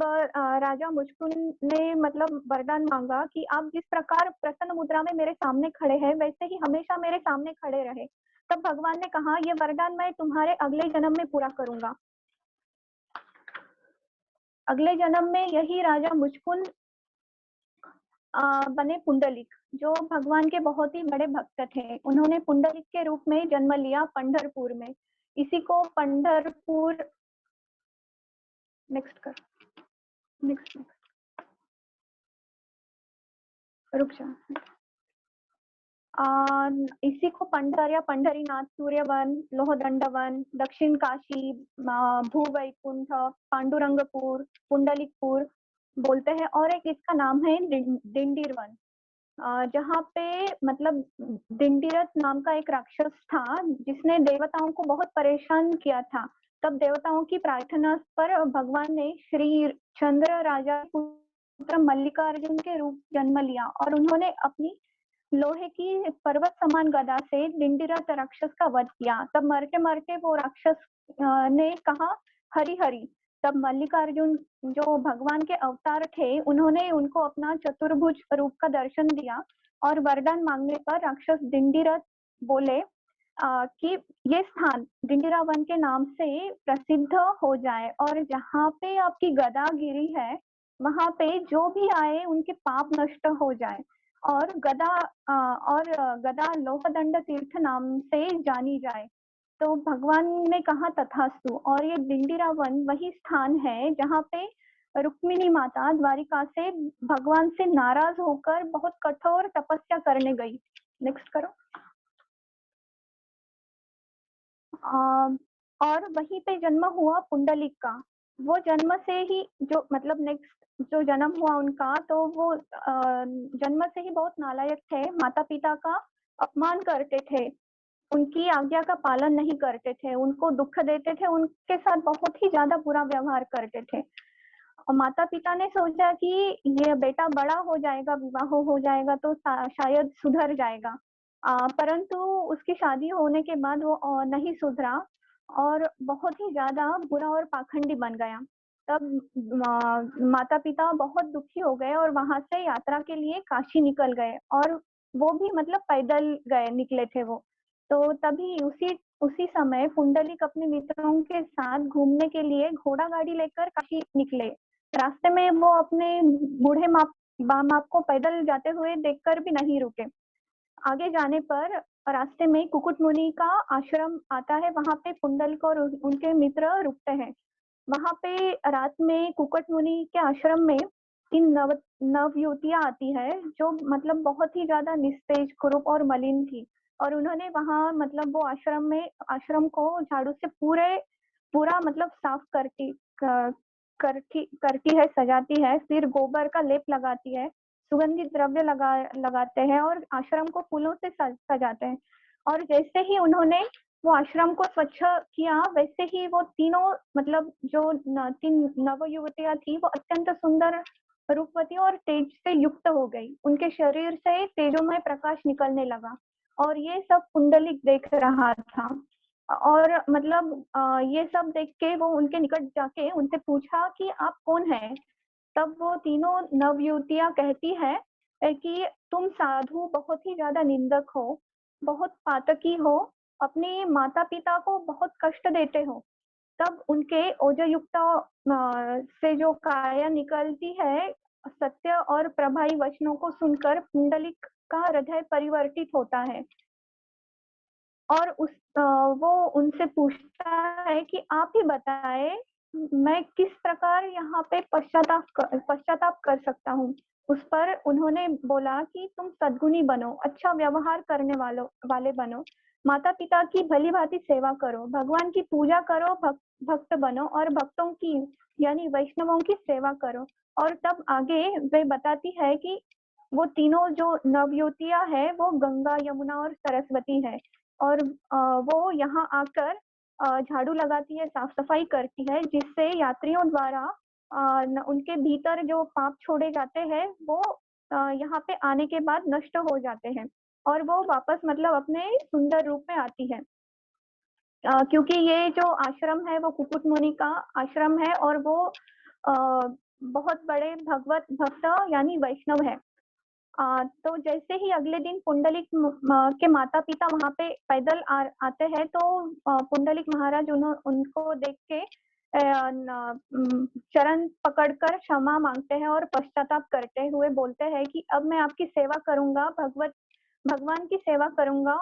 राजा मुचकुंद ने मतलब वरदान मांगा कि आप जिस प्रकार प्रसन्न मुद्रा में मेरे सामने खड़े हैं, वैसे ही हमेशा मेरे सामने खड़े रहे। तब भगवान ने कहा, ये वरदान मैं तुम्हारे अगले जन्म में पूरा करूंगा। अगले जन्म में यही राजा मुचकुंद बने पुंडलिक, जो भगवान के बहुत ही बड़े भक्त थे। उन्होंने पुंडलिक के रूप में जन्म लिया पंढरपुर में। इसी को पंढरपुर नेक्स्ट कर नेक्स्ट रुक जा। इसी को पंढर पंढरीनाथ, सूर्यवन, लोहदंडवन, दक्षिण काशी, भूवैकुंठ, पांडुरंगपुर, पुंडलिकपुर बोलते हैं। और एक इसका नाम है दिंडीरवन, जहाँ पे मतलब दिंडीरथ नाम का एक राक्षस था जिसने देवताओं को बहुत परेशान किया था। तब देवताओं की प्रार्थना पर भगवान ने श्री चंद्र राजा पुत्र मल्लिकार्जुन के रूप जन्म लिया और उन्होंने अपनी लोहे की पर्वत समान गदा से दिंडीरथ राक्षस का वध किया। तब मरते मरते वो राक्षस ने कहा हरि हरि। तब मल्लिकार्जुन जो भगवान के अवतार थे उन्होंने उनको अपना चतुर्भुज रूप का दर्शन दिया और वरदान मांगने पर राक्षस दिंडीरथ बोले कि ये स्थान दिंडीरा वन के नाम से प्रसिद्ध हो जाए और जहाँ पे आपकी गदा गिरी है वहां पे जो भी आए उनके पाप नष्ट हो जाए और गदा लोहदंड तीर्थ नाम से जानी जाए। तो भगवान ने कहा तथास्तु। और ये दिंडीरा वन वही स्थान है जहाँ पे रुक्मिणी माता द्वारिका से भगवान से नाराज होकर बहुत कठोर तपस्या करने गई। नेक्स्ट करो। और वहीं पे जन्म हुआ पुंडलिक का। वो जन्म से ही जो मतलब नेक्स्ट जो जन्म हुआ उनका, तो वो जन्म से ही बहुत नालायक थे, माता पिता का अपमान करते थे, उनकी आज्ञा का पालन नहीं करते थे, उनको दुख देते थे, उनके साथ बहुत ही ज्यादा बुरा व्यवहार करते थे। और माता पिता ने सोचा कि ये बेटा बड़ा हो जाएगा, विवाह हो जाएगा तो शायद सुधर जाएगा, परंतु उसकी शादी होने के बाद वो नहीं सुधरा और बहुत ही ज्यादा बुरा और पाखंडी बन गया। तब माता पिता बहुत दुखी हो गए और वहां से यात्रा के लिए काशी निकल गए और वो भी मतलब पैदल गए निकले थे वो। तो तभी उसी समय पुंडलिक अपने मित्रों के साथ घूमने के लिए घोड़ा गाड़ी लेकर काशी निकले। रास्ते में वो अपने बूढ़े बाप को पैदल जाते हुए देखकर भी नहीं रुके। आगे जाने पर रास्ते में कुकुट मुनि का आश्रम आता है, वहां पे पुंडलिक और उनके मित्र रुकते हैं। वहां पे रात में कुकुट मुनि के आश्रम में 3 नव युवतियां आती है जो मतलब बहुत ही ज्यादा निस्तेज, कुरूप और मलिन थी और उन्होंने वहां मतलब वो आश्रम को झाड़ू से पूरा मतलब साफ करती है, सजाती है, फिर गोबर का लेप लगाती है, सुगंधित द्रव्य लगाते हैं और आश्रम को फूलों से सजाते हैं। और जैसे ही उन्होंने वो आश्रम को स्वच्छ किया वैसे ही वो तीनों मतलब जो 3 नव युवतियां थी वो अत्यंत सुंदर, रूपवती और तेज से युक्त हो गई। उनके शरीर से तेजोमय प्रकाश निकलने लगा और ये सब पुंडलिक देख रहा था। और मतलब ये सब देख के वो उनके निकट जाके उनसे पूछा कि आप कौन हैं। तब वो तीनों नवयुवतियां कहती है कि तुम साधु बहुत ही ज्यादा निंदक हो, बहुत पातकी हो, अपने माता पिता को बहुत कष्ट देते हो। तब उनके ओजयुक्त से जो काया निकलती है, सत्य और प्रभावी वचनों को सुनकर पुंडलिक का हृदय परिवर्तित होता है और वो उनसे पूछता है कि आप ही बताएं मैं किस प्रकार यहाँ पे पश्चाताप कर सकता हूँ। उस पर उन्होंने बोला कि तुम सद्गुणी बनो, अच्छा व्यवहार करने वाले बनो, माता पिता की भली भांति सेवा करो, भगवान की पूजा करो, भक्त बनो और भक्तों की यानी वैष्णवों की सेवा करो। और तब आगे वे बताती है कि वो तीनों जो नवयुवतियां है वो गंगा, यमुना और सरस्वती है और वो यहाँ आकर झाड़ू लगाती है, साफ सफाई करती है, जिससे यात्रियों द्वारा उनके भीतर जो पाप छोड़े जाते हैं वो यहाँ पे आने के बाद नष्ट हो जाते हैं और वो वापस मतलब अपने सुंदर रूप में आती है। क्योंकि ये जो आश्रम है वो कुकुट मुनि का आश्रम है और वो बहुत बड़े भगवत भक्त यानी वैष्णव है। तो जैसे ही अगले दिन पुंडलिक के माता पिता वहां पे पैदल आते हैं तो पुंडलिक महाराज उनको देख के चरण पकड़कर क्षमा मांगते हैं और पश्चाताप करते हुए बोलते हैं कि अब मैं आपकी सेवा करूंगा, भगवान की सेवा करूंगा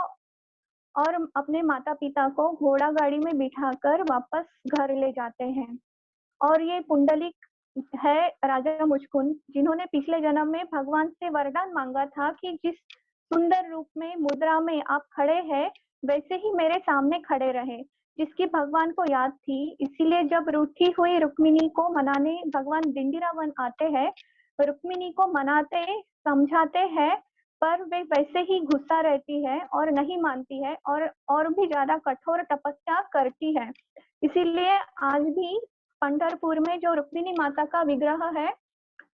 और अपने माता पिता को घोड़ा गाड़ी में बिठाकर वापस घर ले जाते हैं। और ये पुंडलिक है राजा मुचकुंद, जिन्होंने पिछले जन्म में भगवान से वरदान मांगा था कि जिस सुंदर रूप में मुद्रा में आप खड़े हैं वैसे ही मेरे सामने खड़े रहे, जिसकी भगवान को याद थी। इसीलिए जब रूठी हुई रुक्मिणी को मनाने भगवान दिंडीरा वन आते हैं, रुक्मिणी को मनाते समझाते हैं, पर वे वैसे ही गुस्सा रहती है और नहीं मानती है और भी ज्यादा कठोर तपस्या करती है। इसीलिए आज भी पंढरपुर में जो रुक्मिणी माता का विग्रह है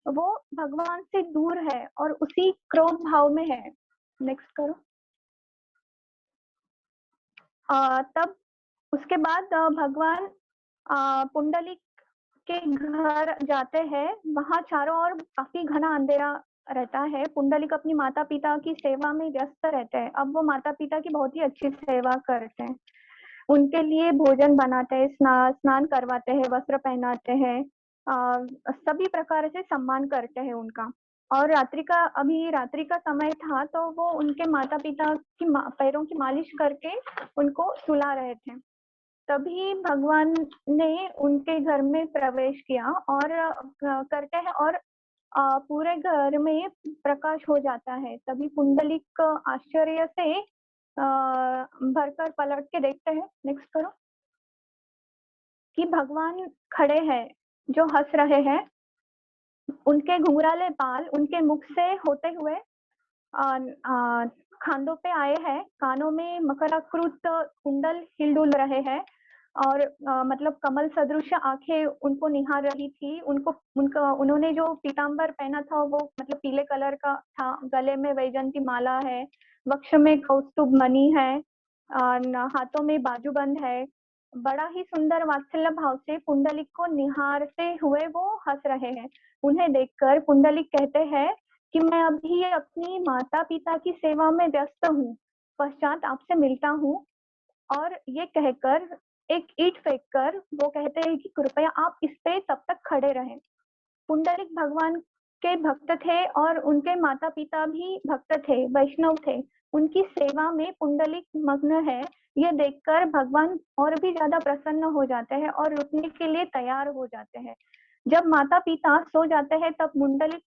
वो भगवान से दूर है और उसी क्रोध भाव में है। नेक्स्ट करो। तब उसके बाद भगवान पुंडलिक के घर जाते हैं। वहां चारों ओर काफी घना अंधेरा रहता है। पुंडलिक अपनी माता पिता की सेवा में व्यस्त रहते हैं। अब वो माता पिता की बहुत ही अच्छी सेवा करते हैं, उनके लिए भोजन बनाते हैं, स्नान करवाते हैं, वस्त्र पहनाते हैं, सभी प्रकार से सम्मान करते हैं उनका। और अभी रात्रि का समय था तो वो उनके माता पिता की पैरों की मालिश करके उनको सुला रहे थे। तभी भगवान ने उनके घर में प्रवेश किया और करते हैं और पूरे घर में प्रकाश हो जाता है। तभी पुंडलिक आश्चर्य से भरकर पलट के देखते हैं। नेक्स्ट करो। कि भगवान खड़े हैं जो हंस रहे हैं, उनके घुंघराले बाल उनके मुख से होते हुए खांदों पे आए हैं, कानों में मकराकृत कुंडल हिलडुल रहे हैं और मतलब कमल सदृश आंखें उनको निहार रही थी। उन्होंने जो पीताम्बर पहना था वो मतलब पीले कलर का था, गले में वैजंती माला है, वक्ष में कौस्तुभ मणि है, हाथों में बाजूबंद है। बड़ा ही सुंदर वात्सल्य भाव से पुंडलिक को निहारते हुए वो हंस रहे हैं। उन्हें देखकर पुंडलिक कहते हैं कि मैं अभी अपनी माता पिता की सेवा में व्यस्त हूँ, पश्चात आपसे मिलता हूँ। और ये कहकर एक ईंट फेंककर वो कहते हैं कि कृपया आप इस पे तब तक खड़े रहें। पुंडलिक भगवान के भक्त थे और उनके माता पिता भी भक्त थे, वैष्णव थे। उनकी सेवा में पुंडलिक मग्न है। ये देखकर भगवान और भी ज्यादा प्रसन्न हो जाते हैं और रुकने के लिए तैयार हो जाते हैं। जब माता पिता सो जाते हैं तब पुंडलिक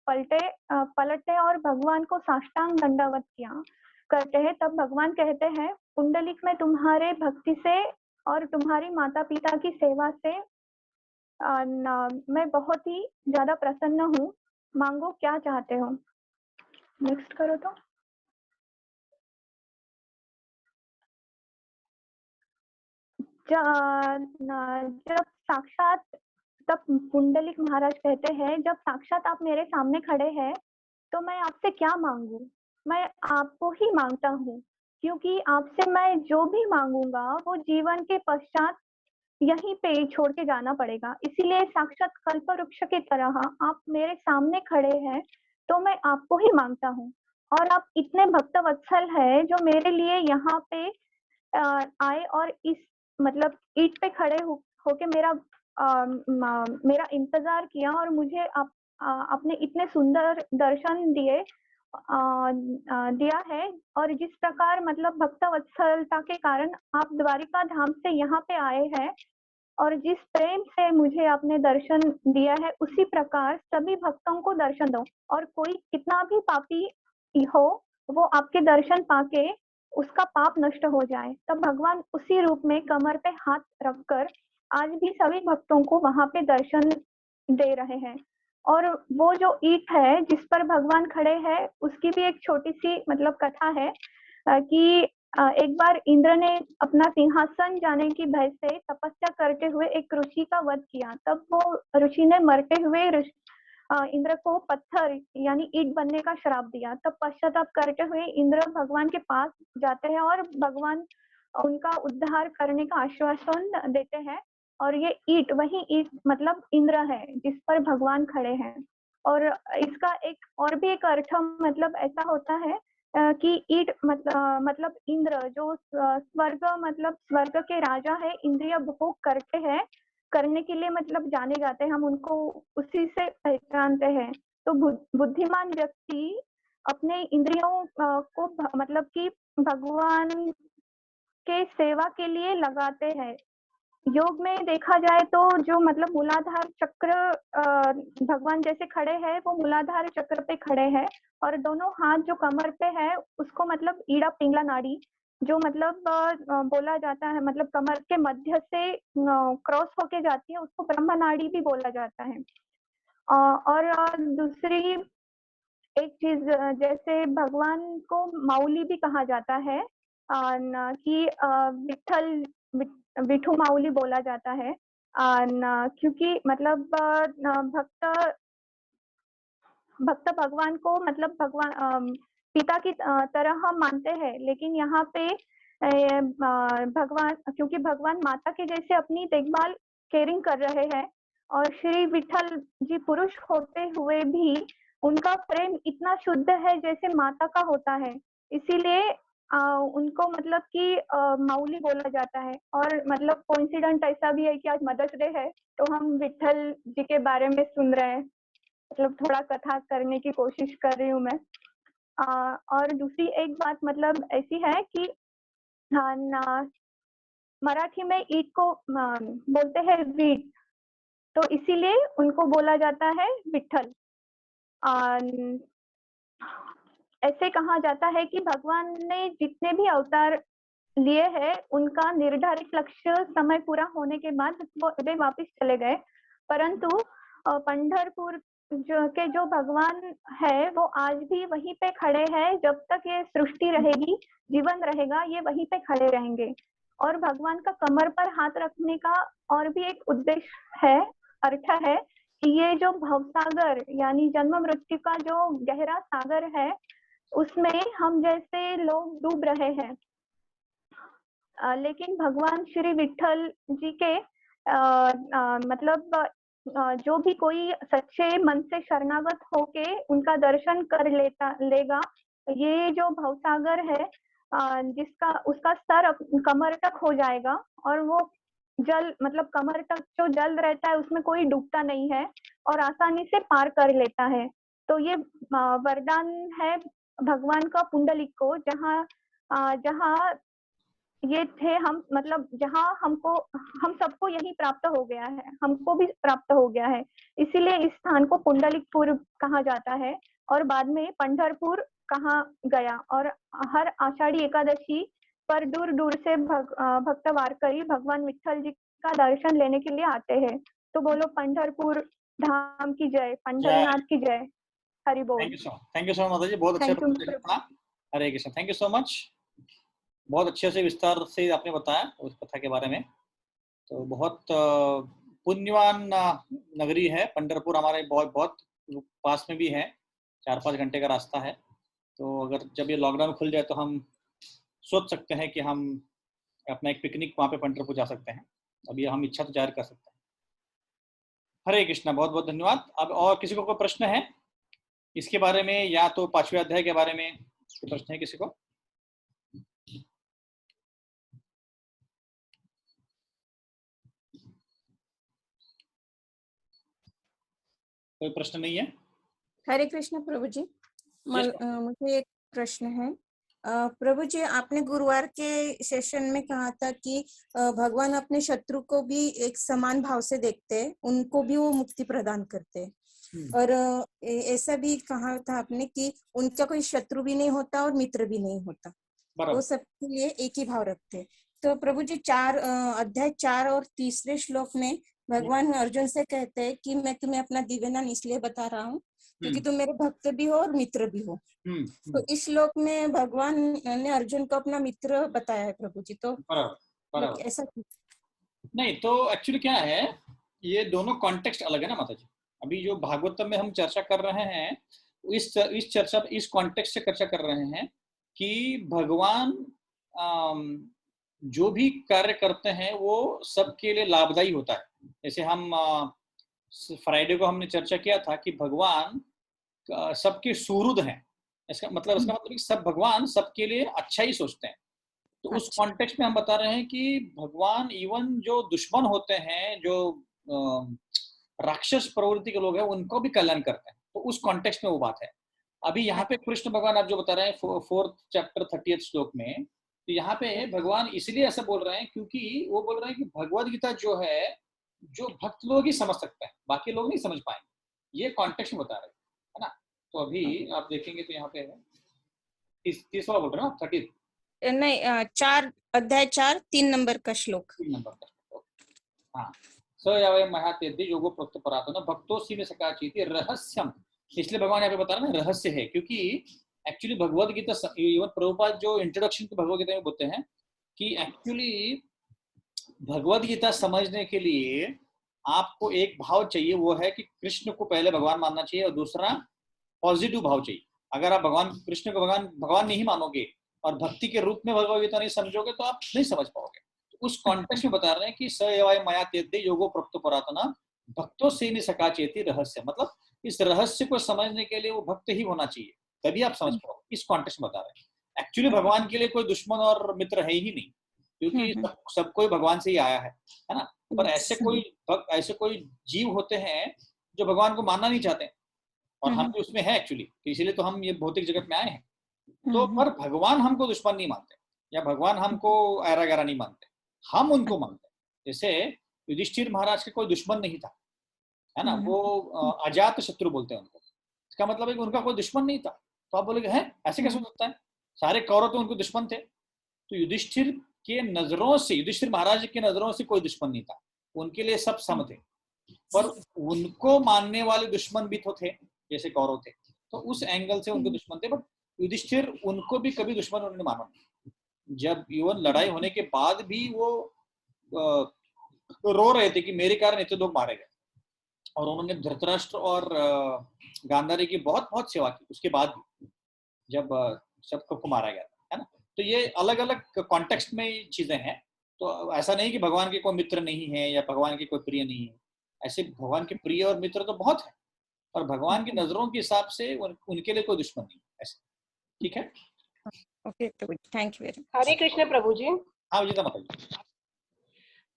पलटे और भगवान को साष्टांग दंडवत किया करते हैं। तब भगवान कहते हैं, पुंडलिक मैं तुम्हारे भक्ति से और तुम्हारी माता पिता की सेवा से मैं बहुत ही ज्यादा प्रसन्न हूँ, मांगो क्या चाहते हो। नेक्स्ट करो। तो जब साक्षात तब पुंडलिक महाराज कहते हैं, जब साक्षात आप मेरे सामने खड़े हैं तो मैं आपसे क्या मांगू। मैं आपको ही मांगता हूँ, क्योंकि आपसे मैं जो भी मांगूंगा वो जीवन के पश्चात यहीं पे छोड़ के जाना पड़ेगा। इसीलिए साक्षात कल्प वृक्ष की तरह आप मेरे सामने खड़े हैं तो मैं आपको ही मांगता हूँ। और आप इतने भक्त वत्सल है जो मेरे लिए यहाँ पे आए और इस मतलब ईंट पे खड़े होके मेरा इंतजार किया और मुझे आपने इतने सुंदर दर्शन दिया है। और जिस प्रकार मतलब भक्त वत्सलता के कारण आप द्वारिका धाम से यहाँ पे आए हैं और जिस प्रेम से मुझे आपने दर्शन दिया है, उसी प्रकार सभी भक्तों को दर्शन दो। और कोई कितना भी पापी हो वो आपके दर्शन पाके उसका पाप नष्ट हो जाए। तब भगवान उसी रूप में कमर पे हाथ रखकर आज भी सभी भक्तों को वहां पे दर्शन दे रहे हैं। और वो जो ईंट है जिस पर भगवान खड़े हैं उसकी भी एक छोटी सी मतलब कथा है कि एक बार इंद्र ने अपना सिंहासन जाने की भय से तपस्या करते हुए एक ऋषि का वध किया। तब वो ऋषि ने मरते हुए इंद्र को पत्थर यानी ईंट बनने का श्राप दिया। तब पश्चाताप करते हुए इंद्र भगवान के पास जाते हैं और भगवान उनका उद्धार करने का आश्वासन देते हैं। और ये ईंट वही ईंट मतलब इंद्र है जिस पर भगवान खड़े हैं। और इसका एक और भी एक अर्थ मतलब ऐसा होता है कि ईंट मतलब इंद्र जो स्वर्ग मतलब स्वर्ग के राजा है, इंद्रिय भोग करते हैं, करने के लिए मतलब जाने जाते हैं, हम उनको उसी से पहचानते हैं। तो बुद्धिमान व्यक्ति अपने इंद्रियों को मतलब कि भगवान के सेवा के लिए लगाते हैं। योग में देखा जाए तो जो मतलब मूलाधार चक्र भगवान जैसे खड़े हैं वो मूलाधार चक्र पे खड़े हैं, और दोनों हाथ जो कमर पे है उसको मतलब ईड़ा पिंगला नाड़ी जो मतलब बोला जाता है, मतलब कमर के मध्य से क्रॉस होके जाती है, उसको ब्रह्म नाड़ी भी बोला जाता है। और दूसरी एक चीज जैसे भगवान को माउली भी कहा जाता है, कि विठल विठू माउली बोला जाता है, क्योंकि मतलब भक्त भगवान को मतलब भगवान पिता की तरह हम मानते हैं, लेकिन यहाँ पे भगवान, क्योंकि भगवान माता के जैसे अपनी देखभाल केयरिंग कर रहे हैं, और श्री विठल जी पुरुष होते हुए भी उनका प्रेम इतना शुद्ध है जैसे माता का होता है, इसीलिए उनको मतलब कि माउली बोला जाता है। और मतलब कोइंसिडेंट ऐसा भी है कि आज मदर्स डे है, तो हम विठल जी के बारे में सुन रहे हैं, मतलब थोड़ा कथा करने की कोशिश कर रही हूँ मैं। और दूसरी एक बात मतलब ऐसी है कि मराठी में ईट को बोलते हैं वीट, तो इसीलिए उनको बोला जाता है विठल। ऐसे कहा जाता है कि भगवान ने जितने भी अवतार लिए हैं उनका निर्धारित लक्ष्य समय पूरा होने के बाद वे वापस चले गए, परंतु पंढरपुर जो भगवान है वो आज भी वहीं पे खड़े हैं, जब तक ये सृष्टि रहेगी, जीवन रहेगा, ये वहीं पे खड़े रहेंगे। और भगवान का कमर पर हाथ रखने का और भी एक उद्देश्य है, अर्थ है कि ये जो भवसागर यानी जन्म मृत्यु का जो गहरा सागर है उसमें हम जैसे लोग डूब रहे हैं, लेकिन भगवान श्री विठल जी के मतलब जो भी कोई सच्चे मन से शरणागत होके उनका दर्शन कर लेगा, ये जो भवसागर है जिसका उसका स्तर कमर तक हो जाएगा, और वो जल मतलब कमर तक जो जल रहता है उसमें कोई डूबता नहीं है और आसानी से पार कर लेता है। तो ये वरदान है भगवान का पुंडलिक को, जहाँ ये थे हम, मतलब जहाँ हमको हम सबको यही प्राप्त हो गया है, हमको भी प्राप्त हो गया है, इसीलिए इस स्थान को पुंडलिकपुर कहा जाता है और बाद में पंढरपुर कहा गया। और हर आषाढ़ी एकादशी पर दूर दूर से भक्त वारकरी भगवान विठल जी का दर्शन लेने के लिए आते हैं। तो बोलो पंढरपुर धाम की जय, पंढरीनाथ की जय, हरि बोल। थैंक यू सो माता जी, बहुत अच्छा। Hare Krishna, thank you so much, बहुत अच्छे से विस्तार से आपने बताया उस कथा के बारे में। तो बहुत पुण्यवान नगरी है पंढरपुर, हमारे बहुत बहुत पास में भी है, 4-5 घंटे का रास्ता है। तो अगर जब ये लॉकडाउन खुल जाए तो हम सोच सकते हैं कि हम अपना एक पिकनिक वहाँ पे पंढरपुर जा सकते हैं। अब ये हम इच्छा तो जाहिर कर सकते हैं। हरे कृष्णा, बहुत बहुत धन्यवाद। अब और किसी को कोई प्रश्न है इसके बारे में, या तो 5वें अध्याय के बारे में प्रश्न है किसी को? कोई प्रश्न नहीं है? हरे कृष्ण प्रभु जी, मुझे एक प्रश्न है। प्रभु जी, आपने गुरुवार के सेशन में कहा था कि भगवान अपने शत्रु को भी एक समान भाव से देखते हैं, उनको भी वो मुक्ति प्रदान करते हैं, और ऐसा भी कहा था आपने कि उनका कोई शत्रु भी नहीं होता और मित्र भी नहीं होता, वो सबके लिए एक ही भाव रखते हैं। तो प्रभु जी अध्याय 4 और 3 श्लोक में भगवान अर्जुन से कहते हैं कि मैं तुम्हें अपना दिव्यज्ञान इसलिए बता रहा हूँ क्योंकि तुम मेरे भक्त भी हो और मित्र भी हो। तो इस श्लोक में भगवान ने अर्जुन को अपना मित्र बताया है प्रभु जी, तो ऐसा नहीं, तो एक्चुअली क्या है, ये दोनों कॉन्टेक्स्ट अलग है ना माता जी। अभी जो भागवतम में हम चर्चा कर रहे हैं इस कॉन्टेक्स्ट से चर्चा कर रहे हैं कि भगवान जो भी कार्य करते हैं वो सबके लिए लाभदायी होता है। जैसे हम फ्राइडे को हमने चर्चा किया था कि भगवान सबके सुहृद हैं, इसका मतलब सब भगवान सबके लिए अच्छा ही सोचते हैं। तो उस कॉन्टेक्स्ट में हम बता रहे हैं कि भगवान इवन जो दुश्मन होते हैं, जो राक्षस प्रवृत्ति के लोग हैं, उनको भी कल्याण करते हैं। तो उस कॉन्टेक्स्ट में वो बात है। अभी यहाँ पे कृष्ण भगवान आप जो बता रहे हैं 4th चैप्टर 30th श्लोक में तो यहाँ पे भगवान इसलिए ऐसा बोल रहे हैं क्योंकि वो बोल रहे हैं कि भगवद गीता जो है, जो भक्त लोग ही समझ सकते हैं, बाकी लोग नहीं समझ पाएंगे। ये कॉन्टेक्स्ट में बता रहे हैं, है ना। तो अभी आप देखेंगे तो यहाँ पे है तीसरा बोल रहे हैं ना, 30 नहीं 4 अध्याय 4 3 नंबर का श्लोक। 3 नंबर का। हाँ, स यावय महातेद्य योगो प्रोक्त परातो न भक्तोसी में सकाचीति रहस्यम। इसलिए भगवान यहाँ पे बता रहे हैं रहस्य है, क्योंकि एक्चुअली भगवद गीता, इवन प्रभुपाद जो इंट्रोडक्शन टू भगवद गीता में बोलते हैं कि एक्चुअली भगवद गीता समझने के लिए आपको एक भाव चाहिए, वो है कि कृष्ण को पहले भगवान मानना चाहिए, और दूसरा पॉजिटिव भाव चाहिए। अगर आप भगवान कृष्ण को भगवान नहीं मानोगे और भक्ति के रूप में भगवद गीता नहीं समझोगे तो आप नहीं समझ पाओगे। तो उस कॉन्टेक्स्ट में बता रहे हैं कि स एवाय मया तेद्य योगो प्रोक्त परातना भक्तों से नहीं सका चेती रहस्य, मतलब इस रहस्य को समझने के लिए वो भक्त ही होना चाहिए, तभी आप समझ पाओगे। इस कॉन्टेक्स्ट में बता रहे हैं। एक्चुअली भगवान के लिए कोई दुश्मन और मित्र है ही नहीं, क्योंकि सब कोई भगवान से ही आया है ना। पर ऐसे कोई जीव होते हैं जो भगवान को मानना नहीं चाहते, और हम भी उसमें है एक्चुअली, इसीलिए तो हम ये भौतिक जगत में आए हैं। तो पर भगवान हमको दुश्मन नहीं मानते, या भगवान हमको ऐरा गैरा नहीं मानते, हम उनको मानते हैं। जैसे युधिष्ठिर महाराज के कोई दुश्मन नहीं था, है ना, वो अजात शत्रु बोलते हैं उनको। इसका मतलब है कि उनका कोई दुश्मन नहीं था। तो आप बोलेंगे हैं ऐसे कैसे हो सकता है, सारे कौरव तो उनको दुश्मन थे। तो युधिष्ठिर के नजरों से, युधिष्ठिर महाराज की नजरों से कोई दुश्मन नहीं था, उनके लिए सब सम थे। पर उनको मानने वाले दुश्मन भी तो थे, जैसे कौरव थे, तो उस एंगल से उनको दुश्मन थे। बट युधिष्ठिर उनको भी कभी दुश्मन उन्होंने माना। जब इवन लड़ाई होने के बाद भी वो रो रहे थे कि मेरे कारण इतने लोग मारे गए, और उन्होंने धृतराष्ट्र और गांधारी की बहुत बहुत सेवा की उसके बाद भी, जब सबको मारा गया था, है ना। तो ये अलग अलग कॉन्टेक्स्ट में चीजें हैं। तो ऐसा नहीं कि भगवान के कोई मित्र नहीं है या भगवान के कोई प्रिय नहीं है, ऐसे भगवान के प्रिय और मित्र तो बहुत है, और भगवान की नजरों के हिसाब से उनके लिए कोई दुश्मन नहीं है ऐसे। ठीक है, okay, thank you very much. Hare Krishna Prabhu ji. हाँ जी, बताइए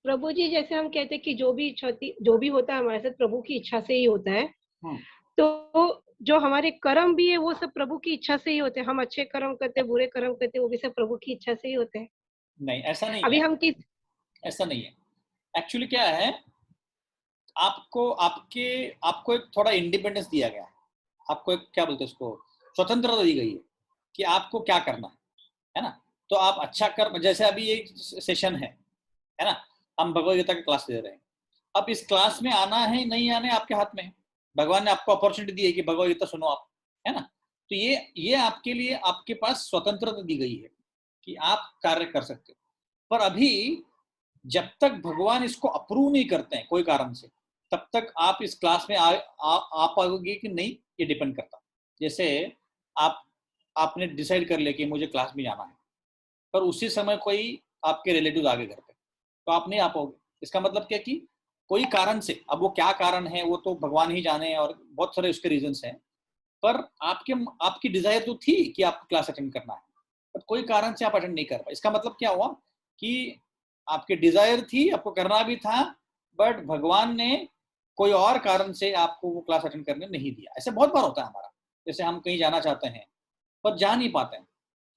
प्रभु जी, जैसे हम कहते हैं कि जो भी इच्छा जो भी होता है हमारे साथ प्रभु की इच्छा से ही होता है, तो जो हमारे कर्म भी है वो सब प्रभु की इच्छा से ही होते हैं। हम अच्छे कर्म करते, बुरे कर्म करते, वो भी सब प्रभु की इच्छा से ही होते हैं। नहीं, ऐसा नहीं अभी है। हम किस ऐसा नहीं है। एक्चुअली क्या है, आपको एक थोड़ा इंडिपेंडेंस दिया गया है, आपको एक क्या बोलते हैं उसको, स्वतंत्रता दी गई है कि आपको क्या करना है ना। तो आप अच्छा कर्म, जैसे अभी ये सेशन है ना, हम भगवद गीता की क्लास दे रहे हैं। अब इस क्लास में आना है नहीं आना है आपके हाथ में है। भगवान ने आपको अपॉर्चुनिटी दी है कि भगवद गीता सुनो आप, है ना। तो ये आपके लिए, आपके पास स्वतंत्रता दी गई है कि आप कार्य कर सकते हो। पर अभी जब तक भगवान इसको अप्रूव नहीं करते हैं कोई कारण से, तब तक आप इस क्लास में आ पाओगे कि नहीं, ये डिपेंड करता। जैसे आपने डिसाइड कर लिया कि मुझे क्लास में जाना है, पर उसी समय कोई आपके रिलेटिव आ गए घर पे, तो आप नहीं आ पाओगे। इसका मतलब क्या कि कोई कारण से, अब वो क्या कारण है वो तो भगवान ही जाने, और बहुत सारे उसके रीजंस हैं। पर आपकी डिजायर तो थी कि आपको क्लास अटेंड करना है, पर कोई कारण से आप अटेंड नहीं कर पाए। इसका मतलब क्या हुआ कि आपकी डिजायर थी, आपको करना भी था, बट भगवान ने कोई और कारण से आपको वो क्लास अटेंड करने नहीं दिया। ऐसे बहुत बार होता है हमारा, जैसे हम कहीं जाना चाहते हैं पर जा नहीं पाते हैं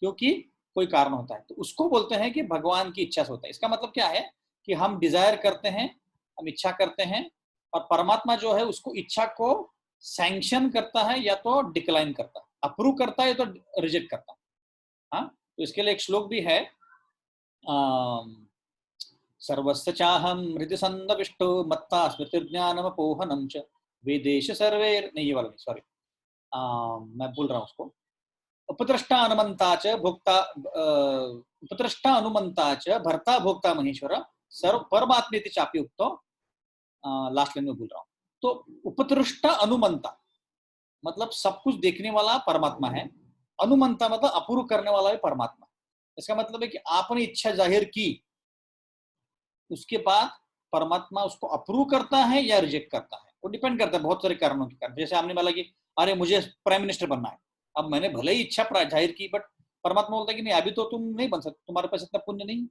क्योंकि कोई कारण होता है, तो उसको बोलते हैं कि भगवान की इच्छा से होता है। इसका मतलब क्या है कि हम डिजायर करते हैं, हम इच्छा करते हैं, और परमात्मा जो है उसको इच्छा को सैंक्शन करता है या तो डिक्लाइन करता है, अप्रूव करता है या तो रिजेक्ट करता है। हाँ, तो इसके लिए एक श्लोक भी है, सर्वस्य चाहम हृदय संदविष्टो मत्ता स्मृतिर्ज्ञानमपोहनम च वेदेश सर्वे, नहीं ये वाला नहीं, सॉरी, मैं भूल रहा हूँ उसको। उपद्रष्टा अनुमंता च भोक्ता, उपद्रष्टा अनुमंता च भर्ता भोक्ता महेश्वर सर्व परमात्मेति चापि उक्तो, लास्ट लाइन में भूल रहा हूँ। तो उपद्रष्टा अनुमंता मतलब सब कुछ देखने वाला परमात्मा है, अनुमंता मतलब अपूर्व करने वाला भी परमात्मा। इसका मतलब है कि आपने इच्छा जाहिर की, उसके बाद परमात्मा उसको अप्रूव करता है या रिजेक्ट करता है, वो डिपेंड करता है बहुत सारे कारणों के कारण। जैसे आपने बोला कि अरे मुझे प्राइम मिनिस्टर बनना है, अब मैंने भले ही इच्छा जाहिर की, बट परमात्मा बोलता है कि नहीं, अभी तो तुम नहीं बन सकते, तुम्हारे पास इतना पुण्य नहीं।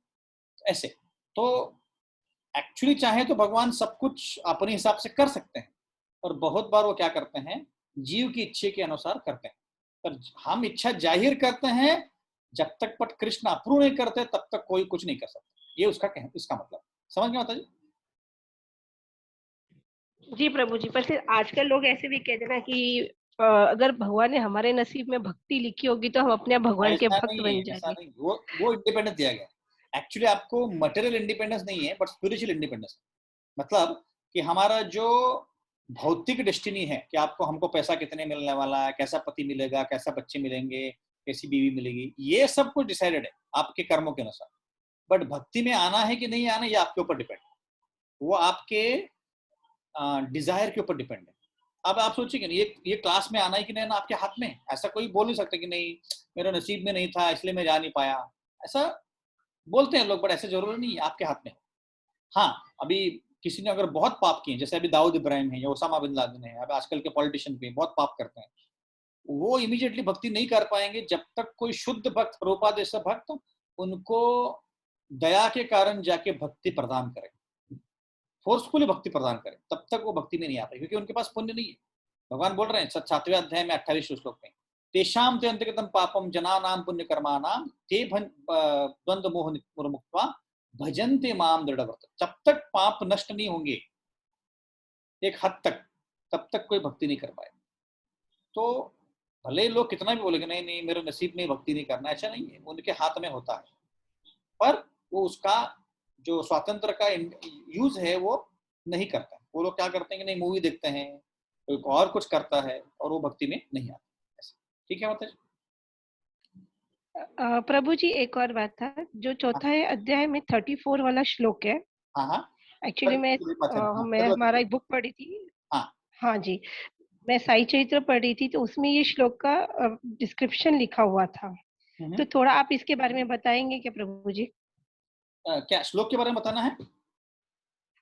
ऐसे तो एक्चुअली चाहे तो भगवान सब कुछ अपने हिसाब से कर सकते हैं, और बहुत बार वो क्या करते हैं, जीव की इच्छा के अनुसार करते हैं। पर हम इच्छा जाहिर करते हैं जब तक बट कृष्ण अप्रूव नहीं करते तब तक कोई कुछ नहीं कर सकता। ये इसका मतलब समझ में आता जी? जी प्रभु जी, पर फिर आजकल लोग ऐसे भी कहते हैं ना कि अगर भगवान ने हमारे नसीब में भक्ति लिखी होगी तो हम अपने भगवान के भक्त बन ऐसा जाएंगे। नहीं, वो इंडिपेंडेंस दिया गया। एक्चुअली आपको मटेरियल इंडिपेंडेंस नहीं है बट स्पिरिचुअल इंडिपेंडेंस। मतलब कि हमारा जो भौतिक डेस्टिनी है कि आपको हमको पैसा कितने मिलने वाला है, कैसा पति मिलेगा, कैसा बच्चे मिलेंगे, कैसी बीवी मिलेगी, ये सब कुछ डिसाइडेड है आपके कर्मों के अनुसार। बट भक्ति में आना है कि नहीं आना ये आपके ऊपर डिपेंड है, वो आपके डिजायर के ऊपर डिपेंड है। अब आप सोचिए कि ये क्लास में आना है कि नहीं आना आपके हाथ में। ऐसा कोई बोल नहीं सकता कि नहीं मेरा नसीब में नहीं था इसलिए मैं जा नहीं पाया। ऐसा बोलते हैं लोग बट ऐसे जरूरी नहीं है, आपके हाथ में। हाँ, अभी किसी ने अगर बहुत पाप किए, जैसे अभी दाऊद इब्राहिम है या ओसामा बिन लादेन है, अब आजकल के पॉलिटिशियन भी बहुत पाप करते हैं, वो इमीडिएटली भक्ति नहीं कर पाएंगे जब तक कोई शुद्ध भक्त, प्रभुपाद जैसा भक्त उनको दया के कारण जाके भक्ति प्रदान करे, फोर्सफुली भक्ति प्रदान करे, तब तक वो भक्ति में नहीं आ पाए, क्योंकि उनके पास पुण्य नहीं है। भगवान बोल रहे हैं 7वें अध्याय में 28 श्लोक में, तेषाम ते अंतगतम पापम जनानाम पुण्य कर्माणाम ते द्वंद्व मोह मुक्त्वा भजन्ते माम दृढ़व्रत। जब तक पाप नष्ट नहीं होंगे एक हद तक, तब तक कोई भक्ति नहीं कर पाए। तो भले लोग कितना भी बोलेंगे नहीं नहीं मेरे नसीब में भक्ति नहीं करना, ऐसा नहीं है, उनके हाथ में होता है, पर वो उसका जो स्वातंत्र का यूज है वो नहीं करता है। वो लोग क्या करते हैं कि नहीं मूवी देखते हैं, कोई और कुछ करता है और वो भक्ति में नहीं आता। ठीक है माता जी? प्रभु जी एक और बात था, जो चौथा अध्याय में 34 वाला श्लोक है। हाँ, एक्चुअली मैं हमारा एक बुक पढ़ी थी। हाँ जी, मैं साई चरित्र पढ़ रही थी तो उसमें ये श्लोक का डिस्क्रिप्शन लिखा हुआ था, तो थोड़ा आप इसके बारे में बताएंगे क्या प्रभु जी? क्या श्लोक के बारे में बताना है?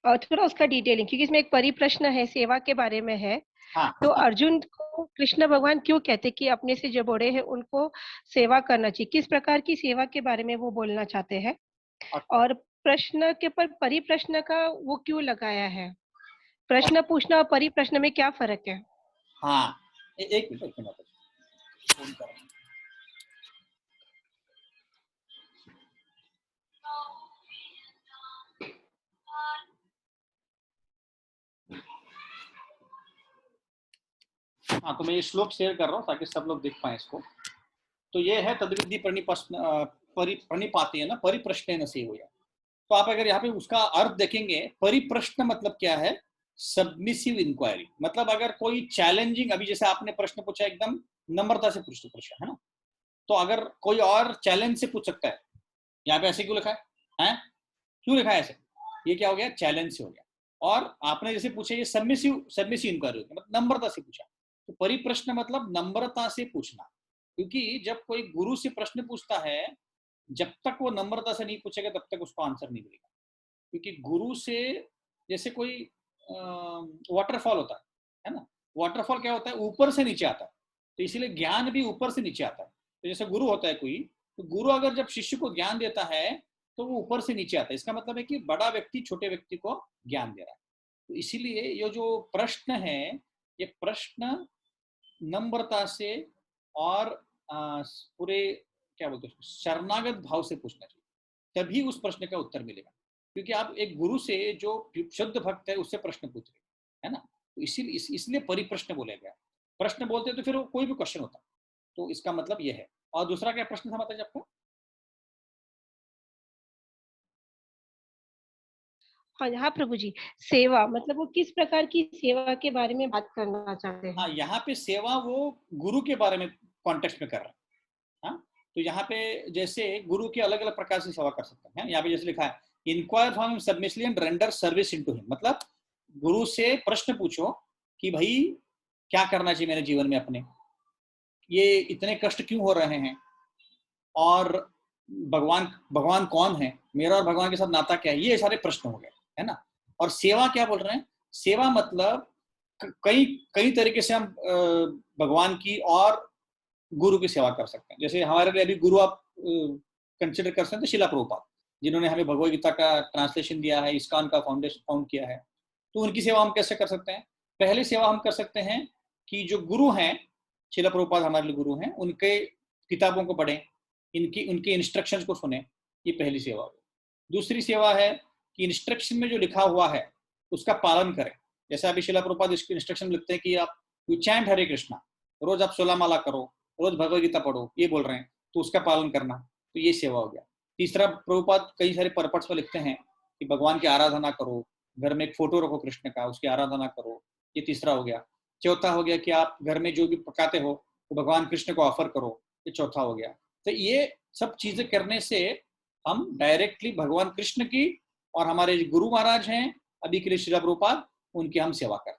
और थोड़ा उसका डिटेलिंग, क्योंकि इसमें एक परिप्रश्न है, सेवा के बारे में है। तो अर्जुन को कृष्ण भगवान क्यों कहते कि अपने से जो बड़े हैं उनको सेवा करना चाहिए, किस प्रकार की सेवा के बारे में वो बोलना चाहते हैं? और प्रश्न के पर परिप्रश्न का वो क्यों लगाया है? प्रश्न पूछना और परिप्रश्न में क्या फर्क है? हाँ, एक मिनट हाँ, तो मैं ये श्लोक शेयर कर रहा हूँ ताकि सब लोग देख पाए इसको। तो ये है तद्विधि प्रणिपाते ना परिप्रश्न से हो। तो आप अगर यहाँ पे उसका अर्थ देखेंगे, परिप्रश्न मतलब क्या है? Submissive inquiry. मतलब अगर कोई चैलेंजिंग, अभी जैसे आपने प्रश्न पूछा एकदम नम्रता से पूछा है ना, तो अगर कोई और चैलेंज से पूछ सकता है। यहाँ पे ऐसे क्यों लिखा है? क्यों लिखा है ऐसे? ये क्या हो गया? चैलेंज से हो गया। और आपने जैसे पूछा ये सबमिसिव इंक्वायरी होती है, मतलब नम्रता से पूछा। तो परिप्रश्न मतलब नम्रता से पूछना, क्योंकि जब कोई गुरु से प्रश्न पूछता है, जब तक वो नम्रता से नहीं पूछेगा तब तक उसको आंसर नहीं मिलेगा। क्योंकि गुरु से जैसे कोई वाटरफॉल होता है ना, वाटरफॉल क्या होता है? ऊपर से नीचे आता है। तो इसीलिए ज्ञान भी ऊपर से नीचे आता है। तो जैसे गुरु होता है कोई, तो गुरु अगर जब शिष्य को ज्ञान देता है तो वो ऊपर से नीचे आता है। इसका मतलब है कि बड़ा व्यक्ति छोटे व्यक्ति को ज्ञान दे रहा है। तो इसीलिए ये जो प्रश्न है, ये प्रश्न नम्रता से और पूरे क्या बोलते हैं शरणागत भाव से पूछना चाहिए, तभी उस प्रश्न का उत्तर मिलेगा। क्योंकि आप एक गुरु से जो शुद्ध भक्त है उससे प्रश्न पूछ रहे है ना, तो इसलिए परिप्रश्न बोला गया। प्रश्न बोलते तो फिर वो कोई भी क्वेश्चन होता, तो इसका मतलब ये है। और दूसरा क्या प्रश्न था माताजी आपका? हाँ प्रभु जी, सेवा मतलब वो किस प्रकार की सेवा के बारे में बात करना चाहते हैं? हाँ, यहाँ पे सेवा वो गुरु के बारे में कॉन्टेक्स्ट में कर रहा है। हाँ, तो यहाँ पे जैसे गुरु के अलग अलग प्रकार से सेवा कर सकते हैं। यहाँ पे जैसे लिखा है inquire from him submissively and render service into him. मतलब गुरु से प्रश्न पूछो कि भाई क्या करना चाहिए मेरे जीवन में अपने, ये इतने कष्ट क्यों हो रहे हैं, और भगवान कौन है, मेरा और भगवान के साथ नाता क्या है, ये सारे प्रश्न हो गए है ना। और सेवा क्या बोल रहे हैं? सेवा मतलब कई तरीके से हम भगवान की और गुरु की सेवा कर सकते हैं। जैसे हमारे लिए अभी गुरु आप कंसिडर कर सकते हैं तो शिला प्रभुपाद, जिन्होंने हमें भगवद गीता का ट्रांसलेशन दिया है, इस्कॉन का फाउंडेशन फाउंड किया है, तो उनकी सेवा हम कैसे कर सकते हैं? पहली सेवा हम कर सकते हैं कि जो गुरु हैं, शिला प्रभुपाद हमारे लिए गुरु हैं, उनके किताबों को पढ़ें, उनके इंस्ट्रक्शंस को सुने, ये पहली सेवा हो। दूसरी सेवा है कि इंस्ट्रक्शन में जो लिखा हुआ है उसका पालन करें। जैसे अभी शिला प्रभुपाद इसके इंस्ट्रक्शन लिखते हैं कि आप यू चैंट हरे कृष्णा, रोज आप 16 माला करो, रोज भगवद गीता पढ़ो, ये बोल रहे हैं, तो उसका पालन करना, तो ये सेवा हो गया। तीसरा, प्रभुपाद कई सारे पर्पट्स में लिखते हैं कि भगवान की आराधना करो, घर में एक फोटो रखो कृष्ण का, उसकी आराधना करो, ये तीसरा हो गया। चौथा हो गया कि आप घर में जो भी पकाते हो तो भगवान कृष्ण को ऑफर करो, ये चौथा हो गया। तो ये सब चीजें करने से हम डायरेक्टली भगवान कृष्ण की और हमारे गुरु महाराज हैं अभी के लिए शिला प्रभुपाद, उनकी हम सेवा करें।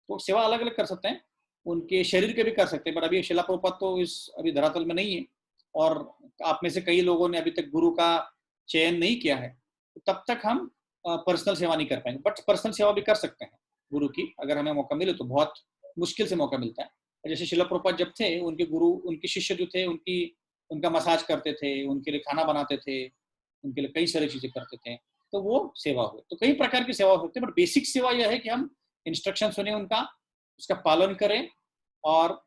तो सेवा अलग अलग कर सकते हैं, उनके शरीर के भी कर सकते हैं, पर अभी शिला प्रभुपाद तो इस अभी धरातल में नहीं है, और आप में से कई लोगों ने अभी तक गुरु का चयन नहीं किया है, तो तब तक हम पर्सनल सेवा नहीं कर पाएंगे। बट पर्सनल सेवा भी कर सकते हैं गुरु की, अगर हमें मौका मिले तो बहुत मुश्किल से मौका मिलता है। जैसे शिला प्रभुपाद जब थे, उनके गुरु, उनके शिष्य जो थे, उनका मसाज करते थे, उनके लिए खाना बनाते थे, उनके लिए कई सारी चीजें करते थे, तो वो सेवा हुई। तो कई प्रकार की सेवा होती है, बट बेसिक सेवा यह है कि हम इंस्ट्रक्शन सुने उनका, उसका पालन करें और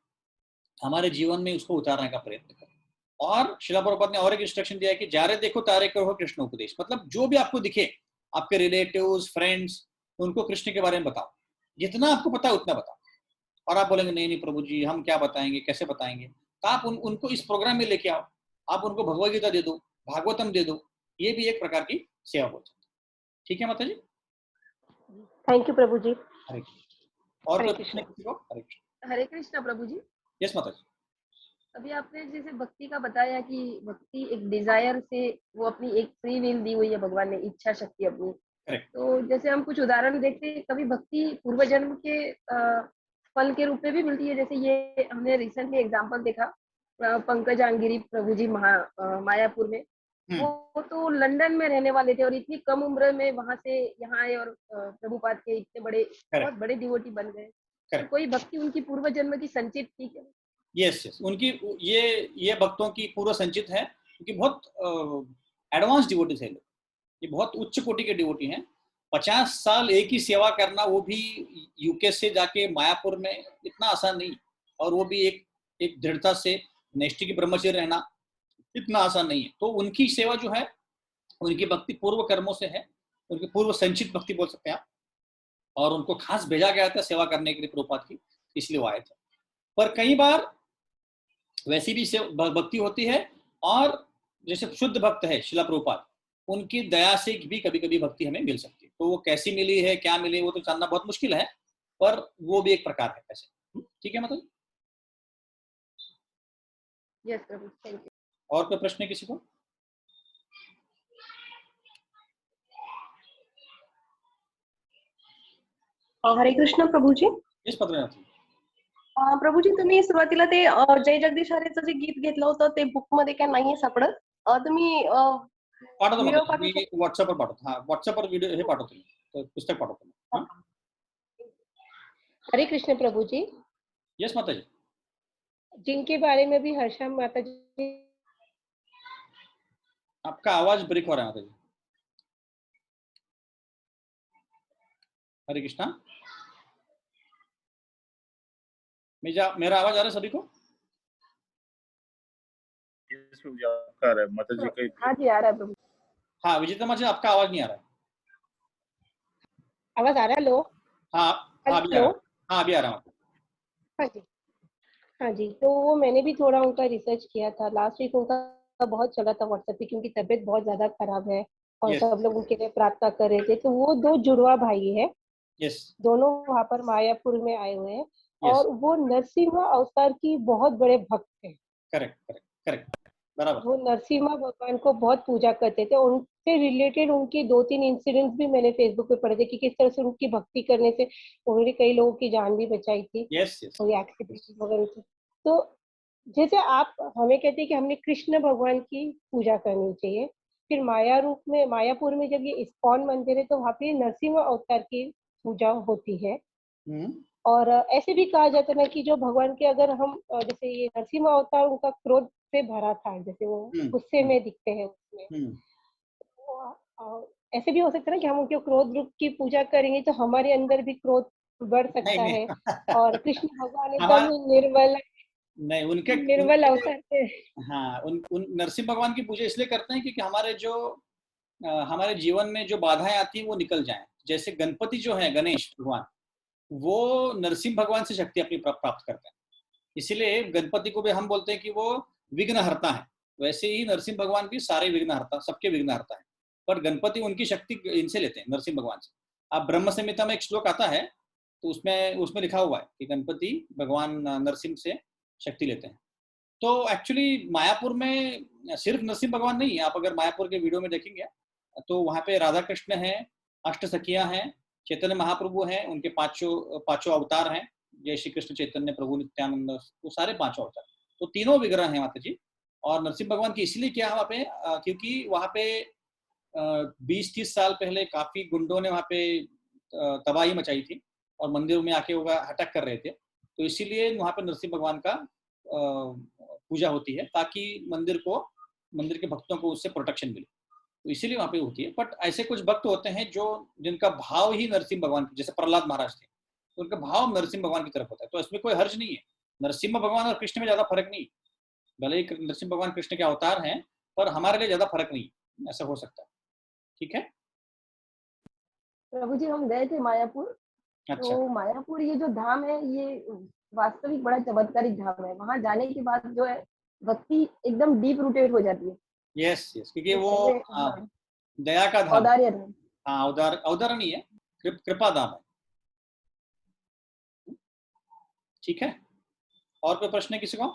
हमारे जीवन में उसको उतारने का प्रयत्न करें। और शिला प्रभुपाद ने और एक इंस्ट्रक्शन दिया है कि जारे देखो तारे करो कृष्ण उपदेश, मतलब जो भी आपको दिखे, आपके रिलेटिव्स, फ्रेंड्स, उनको कृष्ण के बारे में बताओ, जितना आपको पता है उतना बताओ। और आप बोलेंगे नहीं नहीं प्रभु जी, हम क्या बताएंगे, कैसे बताएंगे, तो आप उनको इस प्रोग्राम में लेके आओ, आप उनको भगवद गीता दे दो, भागवतम दे दो, ये भी एक प्रकार की सेवा हो सकती है। ठीक है माता जी? थैंक यू प्रभु जी। हरे कृष्ण। और हरे कोई प्रश्न कृष्ण। किसी को? हरे कृष्ण। हरे कृष्णा प्रभु जी। यस माता जी। अभी आपने जैसे भक्ति का बताया कि भक्ति एक डिजायर से, वो अपनी एक फ्री विल दी हुई है भगवान ने, इच्छा शक्ति अपनी। करेक्ट। तो जैसे हम कुछ उदाहरण देखते हैं, कभी भक्ति पूर्व जन्म के फल के रूप में भी मिलती है। जैसे ये हमने रिसेंटली एग्जांपल देखा, पंकज आंगिरी प्रभु जी मायापुर में, वो तो लंदन में रहने वाले थे और इतनी कम उम्र में वहां से यहाँ आए और प्रभुपाद के इतने बड़े, बहुत बड़े डिवोटी बन गए। तो कोई भक्ति उनकी पूर्व जन्म की संचित थी क्या? यस यस, उनकी ये भक्तों की पूर्व संचित है, क्योंकि बहुत एडवांस डिवोटी थे लोग, ये बहुत उच्च कोटि के डिवोटी हैं। 50 साल एक ही सेवा करना, वो भी यूके से जाके मायापुर में, इतना आसान नहीं, और वो भी एक दृढ़ता से नैष्ठिक की ब्रह्मचर्य रहना इतना आसान नहीं है। तो उनकी सेवा जो है, उनकी भक्ति पूर्व कर्मों से है, उनकी पूर्व संचित भक्ति बोल सकते हैं आप, और उनको खास भेजा गया था सेवा करने के लिए प्रभुपाद की, इसलिए वो आए थे। पर कई बार वैसी भी भक्ति होती है, और जैसे शुद्ध भक्त है शिला प्रभुपाद, उनकी दया से भी कभी कभी भक्ति हमें मिल सकती है। तो वो कैसी मिली है, क्या मिली, वो तो जानना बहुत मुश्किल है, पर वो भी एक प्रकार है ऐसे। ठीक है मतलब। Yes Prabhu, thank you. और कोई प्रश्न है किसी को? हरे कृष्ण प्रभूजी। येस पद्मनाथ। प्रभूजी, तुम्ही सुरुवातीला ते जय जगदीश हरेचं जे गीत घेतलं होतं ते बुक मध्ये काय नाहीये सापडत, तुम्ही पाठवतो व्हिडिओ मी व्हॉट्सअपवर पाठवतो। हा, व्हॉट्सअपवर व्हिडिओ हे पाठवतो, तो पुस्तक पाठवतो मी। हरे कृष्ण प्रभु जी। यस माता जी। जिनके बारे में भी हर्षा माता जी। आपका आवाज ब्रेक हो रहा है माता जी। हरे कृष्णा। मेरा आवाज आ रहा है सभी को? आपका आ रहा है माता जी का? हाँ जी, आ रहा है प्रभु। हाँ विजेता माता जी, आपका आवाज नहीं आ रहा है। आवाज आ रहा है? लो। हाँ अभी आ रहा है। हाँ अभी आ रहा है। हाँ जी, हाँ जी। तो वो मैंने भी थोड़ा उनका रिसर्च किया था। लास्ट वीक उनका बहुत चला था व्हाट्सएप पे, क्योंकि तबीयत बहुत ज्यादा खराब है और सब लोग उनके लिए प्रार्थना कर रहे थे। तो वो 2 जुड़वा भाई है, दोनों वहाँ पर मायापुर में आए हुए हैं, और वो नरसिंह अवतार की बहुत बड़े भक्त हैं। करेक्ट बराबर। वो नरसिम्हा भगवान को बहुत पूजा करते थे। उनसे रिलेटेड उनके 2-3 इंसिडेंट्स भी मैंने फेसबुक पे पढ़े थे कि किस तरह से उनकी भक्ति करने से उन्होंने कई लोगों की जान भी बचाई थी। कोई एक्सीडेंट वगैरह थी। तो जैसे आप हमें कहते हैं कि हमने कृष्ण भगवान की पूजा करनी चाहिए, फिर मायापुर में जब ये इस्कॉन मंदिर है, तो वहाँ पे नरसिम्हा अवतार की पूजा होती है। और ऐसे भी कहा जाता है ना कि जो भगवान के, अगर हम जैसे ये नरसिम्हा अवतार उनका क्रोध से भरा था, जैसे वो गुस्से में दिखते हैं उसमें, ऐसे भी हो सकता है ना कि हम उनके क्रोध रूप की पूजा करेंगे तो हमारे अंदर भी क्रोध बढ़ सकता है। और कृष्ण भगवान एकदम निर्मल नहीं, उनके निर्मल अवतार थे। हाँ, उन नरसिंह भगवान की पूजा इसलिए करते हैं क्योंकि हमारे जीवन में जो बाधाएं आती हैं वो निकल जाएं। जैसे गणपति जो है, गणेश भगवान, वो नरसिंह भगवान से शक्ति अपनी प्राप्त करते हैं, इसीलिए गणपति को भी हम बोलते हैं कि वो विघ्नहर्ता है। वैसे ही नरसिंह भगवान भी सारे विघ्नहर्ता, सबके विघ्नहर्ता है, पर गणपति उनकी शक्ति इनसे लेते हैं, नरसिंह भगवान से। आप ब्रह्म संहिता में एक श्लोक आता है, तो उसमें लिखा हुआ है कि गणपति भगवान नरसिंह से शक्ति लेते हैं। तो एक्चुअली मायापुर में सिर्फ नरसिंह भगवान नहीं है, आप अगर मायापुर के वीडियो में देखेंगे तो वहाँ पे राधा कृष्ण है, अष्ट सखियां हैं, चैतन्य महाप्रभु हैं, उनके पांचों अवतार हैं, जय श्री कृष्ण चैतन्य प्रभु नित्यानंद, वो सारे पांचों अवतार, तो तीनों विग्रह हैं माता जी। और नरसिंह भगवान की इसलिए क्या वहाँ पे, क्योंकि वहाँ पे 20-30 साल पहले काफी गुंडों ने वहाँ पे तबाही मचाई थी और मंदिरों में आके वो अटैक कर रहे थे, तो इसीलिए वहाँ पे नरसिंह भगवान का पूजा होती है, ताकि मंदिर के भक्तों को उससे प्रोटेक्शन मिले, तो इसीलिए वहाँ पे होती है। बट ऐसे कुछ भक्त होते हैं जिनका भाव ही नरसिंह भगवान, जैसे प्रहलाद महाराज थे, तो उनका भाव नरसिंह भगवान की तरफ होता है, तो इसमें कोई हर्ज नहीं है। नरसिंह भगवान और कृष्ण में ज्यादा फर्क नहीं, भले ही नरसिंह भगवान कृष्ण के अवतार हैं, पर हमारे लिए ज्यादा फर्क नहीं, ऐसा हो सकता है। ठीक है प्रभु जी, हम गए थे मायापुर। अच्छा। तो मायापुर ये जो धाम है, ये वास्तविक बड़ा चमत्कारिक धाम है। वहां जाने के बाद जो है भक्ति एकदम डीप रूटेड हो जाती है। यस, क्योंकि वो दया का धाम, औदार्य धाम। हाँ, औदार्य नहीं है, कृपा धाम है। ठीक है, और कोई प्रश्न है किसी को?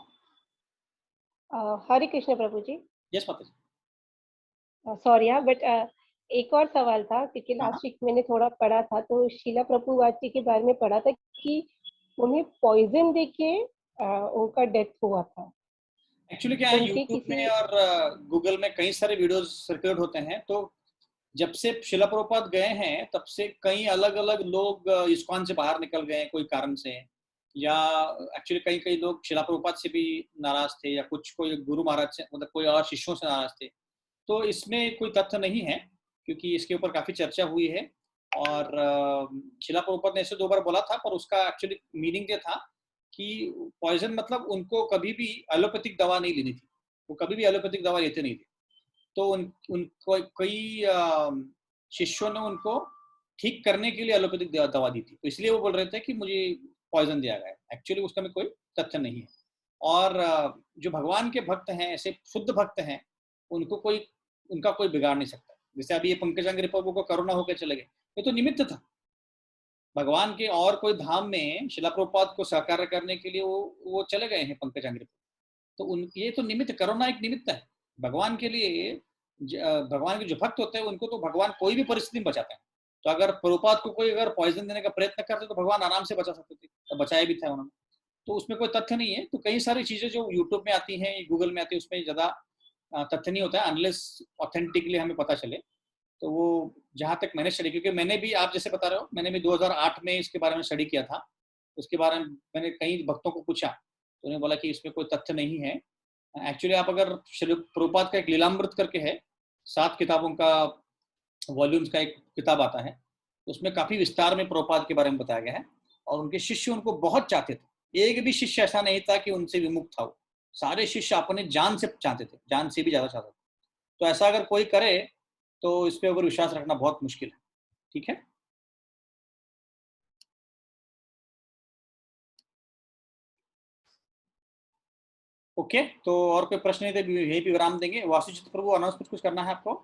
हरे कृष्ण प्रभु जी। यस माता जी। सॉरी बट एक और सवाल था, क्योंकि लास्ट वीक मैंने थोड़ा पढ़ा था, तो शीला प्रभुपाद जी के बारे में पढ़ा था कि उन्हें पॉइजन देके उनका डेथ हुआ था। एक्चुअली क्या है, यूट्यूब में और गूगल में कई सारे वीडियोस सर्कुलेट होते हैं, तो जब से शिला प्रभुपाद गए हैं तब से कई अलग अलग लोग इस्कॉन से बाहर निकल गए कोई कारण से, या एक्चुअली कई लोग शिला प्रभुपाद से भी नाराज थे, या कोई गुरु महाराज से, मतलब कोई और शिष्यों से नाराज थे। तो इसमें कोई तथ्य नहीं है, क्योंकि इसके ऊपर काफी चर्चा हुई है, और शिला प्रभुपाद ने ऐसे 2 बार बोला था, पर उसका एक्चुअली मीनिंग ये था कि पॉइजन मतलब उनको कभी भी एलोपैथिक दवा नहीं लेनी थी, वो कभी भी एलोपैथिक दवा लेते नहीं थे। तो उनको कई शिष्यों ने उनको ठीक करने के लिए एलोपैथिक दवा दी थी, तो इसलिए वो बोल रहे थे कि मुझे पॉइजन दिया गया है। एक्चुअली उसका में कोई तथ्य नहीं है। और जो भगवान के भक्त हैं, ऐसे शुद्ध भक्त हैं, उनका कोई बिगाड़ नहीं सकता। जैसे अभी ये पंकजांगी प्रभु को कोरोना होकर चले गए, ये तो निमित्त था भगवान के, और कोई धाम में शिला प्रभुपाद को सहकार्य करने के लिए वो चले गए हैं पंकजांगी प्रभु, तो ये तो निमित्त, कोरोना एक निमित्त है भगवान के लिए। भगवान के जो भक्त होते हैं उनको तो भगवान कोई भी परिस्थिति में बचाते हैं। तो अगर प्रभुपाद को कोई अगर पॉइजन देने का प्रयत्न करते तो भगवान आराम से बचा सकते थे, तो बचाया भी था उन्होंने, तो उसमें कोई तथ्य नहीं है। तो कई सारी चीजें जो यूट्यूब में आती हैं, गूगल में आती है, उसमें ज्यादा तथ्य नहीं होता है, अनलेस ऑथेंटिकली हमें पता चले। तो वो जहां तक मैंने स्टडी, क्योंकि मैंने भी, आप जैसे बता रहे हो, मैंने भी 2008 में इसके बारे में स्टडी किया था, उसके बारे में मैंने कई भक्तों को पूछा, तो उन्होंने बोला कि इसमें कोई तथ्य नहीं है। एक्चुअली आप अगर प्रभुपाद का एक लीलामृत करके है, 7 किताबों का वॉल्यूम्स का एक किताब आता है, उसमें काफी विस्तार में प्रभुपाद के बारे में बताया गया है, और उनके शिष्य उनको बहुत चाहते थे। एक भी शिष्य ऐसा नहीं था कि उनसे विमुख था, वो सारे शिष्य अपने जान से चाहते थे, जान से भी ज्यादा चाहते थे। तो ऐसा अगर कोई करे तो इस पे ऊपर विश्वास रखना बहुत मुश्किल है। ठीक है, ओके। तो और कोई प्रश्न नहीं थे, यही पे विराम देंगे। वासुचित प्रभु, अनाउंसमेंट कुछ करना है आपको?